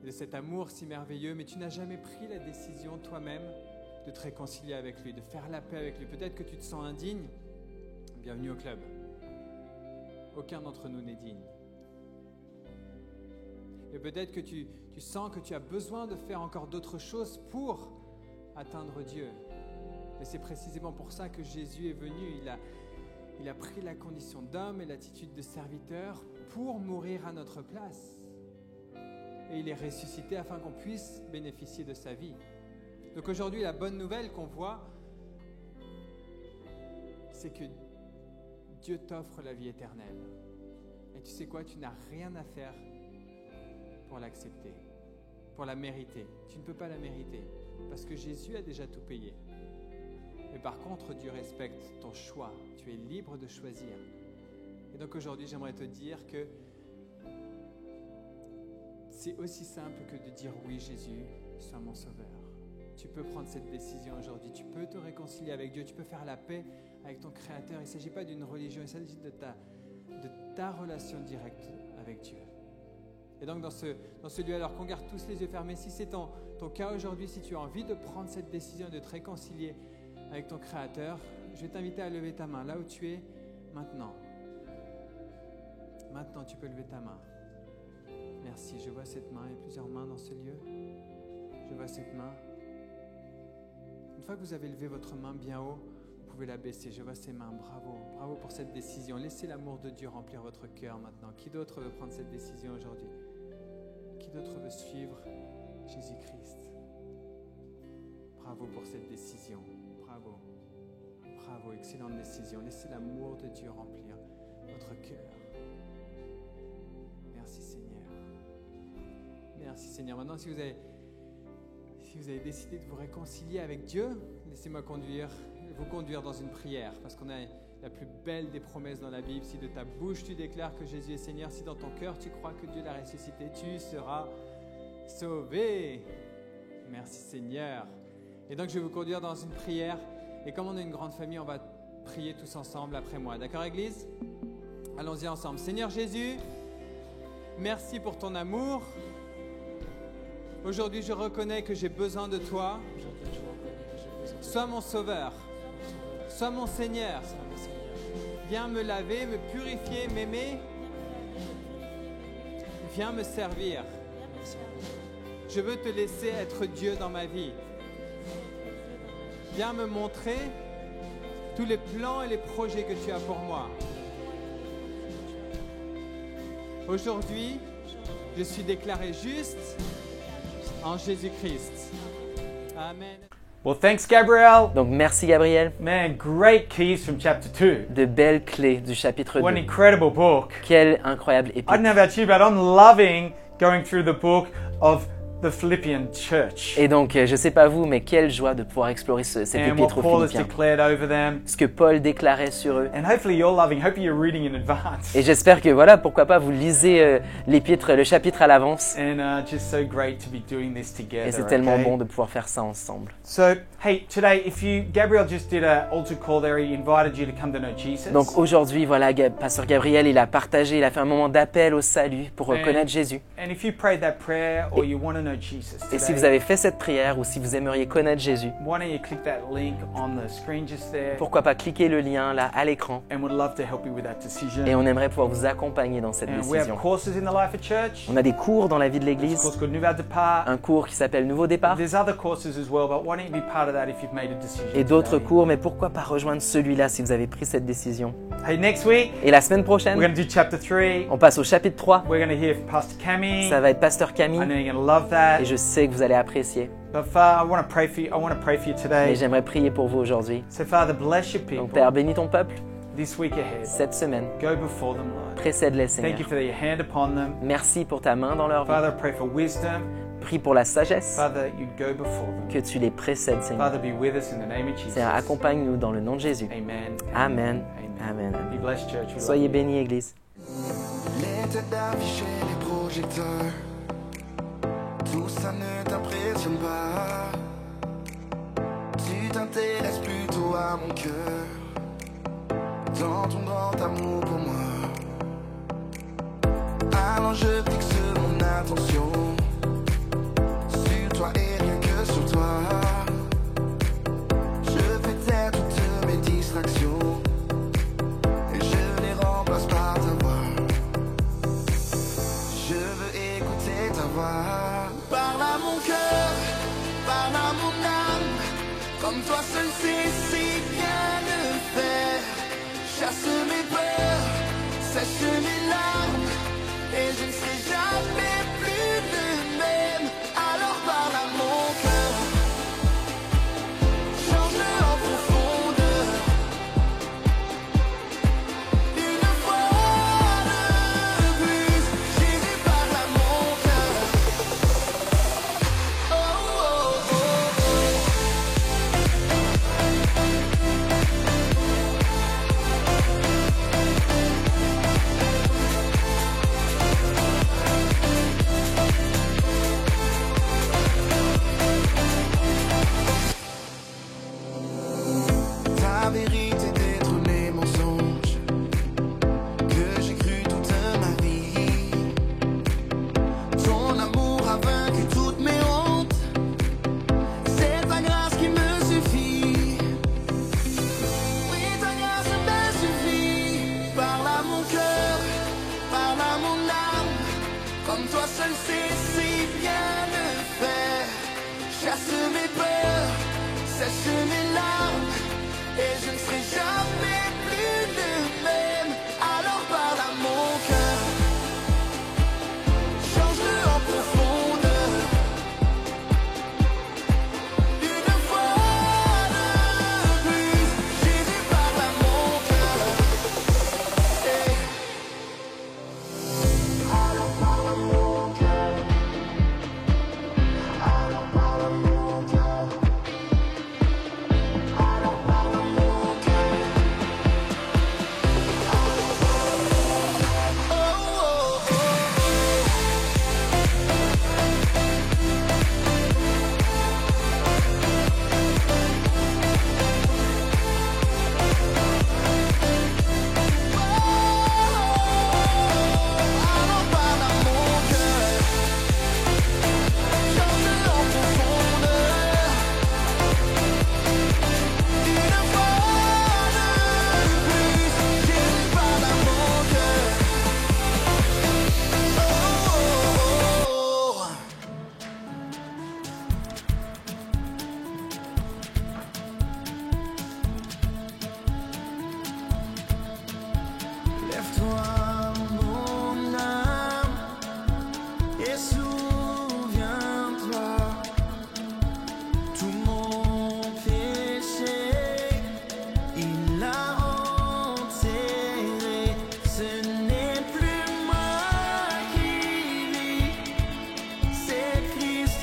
de cet amour si merveilleux, mais tu n'as jamais pris la décision toi-même de te réconcilier avec lui, de faire la paix avec lui. Peut-être que tu te sens indigne. Bienvenue au club. Aucun d'entre nous n'est digne. Et peut-être que tu sens que tu as besoin de faire encore d'autres choses pour atteindre Dieu. Mais c'est précisément pour ça que Jésus est venu. Il a pris la condition d'homme et l'attitude de serviteur pour mourir à notre place. Et il est ressuscité afin qu'on puisse bénéficier de sa vie. Donc aujourd'hui, la bonne nouvelle qu'on voit, c'est que Dieu t'offre la vie éternelle. Et tu sais quoi? Tu n'as rien à faire pour l'accepter, pour la mériter. Tu ne peux pas la mériter parce que Jésus a déjà tout payé. Mais par contre, Dieu respecte ton choix. Tu es libre de choisir. Et donc aujourd'hui, j'aimerais te dire que c'est aussi simple que de dire oui, Jésus, sois mon sauveur. Tu peux prendre cette décision aujourd'hui. Tu peux te réconcilier avec Dieu. Tu peux faire la paix avec ton Créateur. Il ne s'agit pas d'une religion, il s'agit de ta relation directe avec Dieu. Et donc dans ce lieu, alors qu'on garde tous les yeux fermés, si c'est ton cas aujourd'hui, si tu as envie de prendre cette décision de te réconcilier avec ton Créateur, je vais t'inviter à lever ta main là où tu es maintenant. Maintenant, tu peux lever ta main. Merci, je vois cette main. Il y a plusieurs mains dans ce lieu. Je vois cette main. Une fois que vous avez levé votre main bien haut, vous pouvez la baisser. Je vois ces mains. Bravo. Bravo pour cette décision. Laissez l'amour de Dieu remplir votre cœur maintenant. Qui d'autre veut prendre cette décision aujourd'hui? Qui d'autre veut suivre Jésus-Christ? Bravo pour cette décision. Bravo. Bravo, excellente décision. Laissez l'amour de Dieu remplir votre cœur. Merci Seigneur. Merci Seigneur. Maintenant, si vous avez décidé de vous réconcilier avec Dieu, laissez-moi vous conduire dans une prière, parce qu'on a la plus belle des promesses dans la Bible. Si de ta bouche tu déclares que Jésus est Seigneur, si dans ton cœur tu crois que Dieu l'a ressuscité, tu seras sauvé. Merci Seigneur. Et donc je vais vous conduire dans une prière, et comme on est une grande famille, on va prier tous ensemble après moi. D'accord Église? Allons-y ensemble. Seigneur Jésus, merci pour ton amour. Aujourd'hui, je reconnais que j'ai besoin de toi. Sois mon sauveur. Sois mon Seigneur. Viens me laver, me purifier, m'aimer. Viens me servir. Je veux te laisser être Dieu dans ma vie. Viens me montrer tous les plans et les projets que tu as pour moi. Aujourd'hui, je suis déclaré juste en Jésus-Christ. Amen. Well, thanks, Gabriel. Donc merci Gabriel. Man, great keys from chapter 2. De belles clés du chapitre 2. What an incredible book. Quel incroyable épître. I don't know about you, but I'm loving going through the book of the Philippian church Et donc, je sais pas vous, mais quelle joie de pouvoir explorer cet and what épître aux Paul has Philippiens. declared over them. Ce que Paul déclarait sur eux. And hopefully you're loving, hopefully you're reading in advance. Et j'espère que voilà, pourquoi pas, vous lisez l'épître, le chapitre à l'avance. And just so great to be doing this together. Et c'est tellement okay? bon de pouvoir faire ça ensemble. So, hey, today, Gabriel just did an altar call there. He invited you to come to know Jesus. Donc aujourd'hui, voilà, Pasteur Gabriel, il a partagé, il a fait un moment d'appel au salut pour connaître Jésus. And if you prayed that prayer or you want to know Jesus Et si today, vous avez fait cette prière ou si vous aimeriez connaître Jésus, why don't you click that link on the screen just there? pourquoi pas cliquer le lien là à l'écran. And we'd love to help you with that decision. Et on aimerait pouvoir vous accompagner dans cette And we have décision. courses in the life of church. On a des cours dans la vie de There's a l'Église, course called Nouveau Départ. un cours qui s'appelle Nouveau Départ There's other courses as well, but why don't you be part of that if you've made a decision et d'autres today? cours, mais pourquoi pas rejoindre celui-là si vous avez pris cette décision. Hey, next week, Et la semaine we're prochaine, going to do chapter 3. on passe au chapitre 3. We're going to hear from Pastor Cami. Ça va être Pasteur Camille I know you're going to love that. et je sais que vous allez apprécier. But Father, I want to pray for you. I want to pray for you Et today. j'aimerais prier pour vous aujourd'hui. So Father, bless your people Donc Père, bénis ton peuple this week ahead. cette semaine. Go before them, Lord. Précède-les, Thank Seigneur. you for your hand upon them. Merci pour ta main dans leur vie. Father, I pray for wisdom. Prie pour la sagesse, Father, you go before them. que tu les précèdes, Seigneur. Father, be with us in the name of Jesus. Seigneur, accompagne-nous dans le nom de Jésus. Amen. Amen. Amen. Amen. Be blessed, church. We love Soyez you. bénis, Église. Les têtes d'afficher les projecteurs, tout ça ne t'impressionne pas. Tu t'intéresses plutôt à mon cœur, dans ton grand amour pour moi. Alors je fixe mon attention sur toi et rien que sur toi. Je fais taire toutes mes distractions et je les remplace par ta voix. Je veux écouter ta voix. Parle à mon cœur, parle à mon âme, comme toi seul sais si bien le faire. Chasse mes peurs, sèche mes larmes, et je ne serai jamais plus le même. Alors parle à mon cœur, change-le en profondeur. Une fois de plus, Jésus parle à mon cœur. Oh, oh, oh, oh. Ta vérité détrône les mensonges que j'ai cru toute ma vie. Ton amour a vaincu toutes mes hontes. C'est ta grâce qui me suffit. Oui, ta grâce me suffit. Parle à mon cœur, parle à mon âme, comme toi seul sais si bien le faire. Chasse mes peurs, sèche mes larmes, et je ne serai jamais plus le même. Alors parle à mon cœur, change-le en profondeur. Une fois de plus, Jésus parle à mon cœur. Hey. Alors parle à mon cœur. Alors parle à mon cœur. Alors parle à mon cœur. Oh, oh, oh, alors parle à mon cœur. Change-le en profondeur. Une fois de plus, Jésus parle à mon cœur. Oh, oh, oh. Lève-toi, mon âme, et souviens-toi, tout mon péché, il l'a enterré. Ce n'est plus moi qui vis, c'est Christ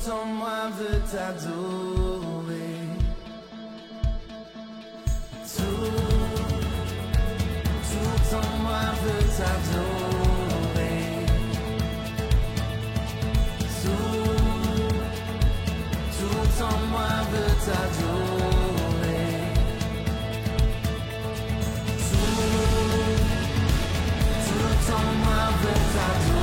Tout en moi veut t'adorer. Tout en moi veut t'adorer. Tout en moi veut t'adorer. Tout en moi veut t'adorer.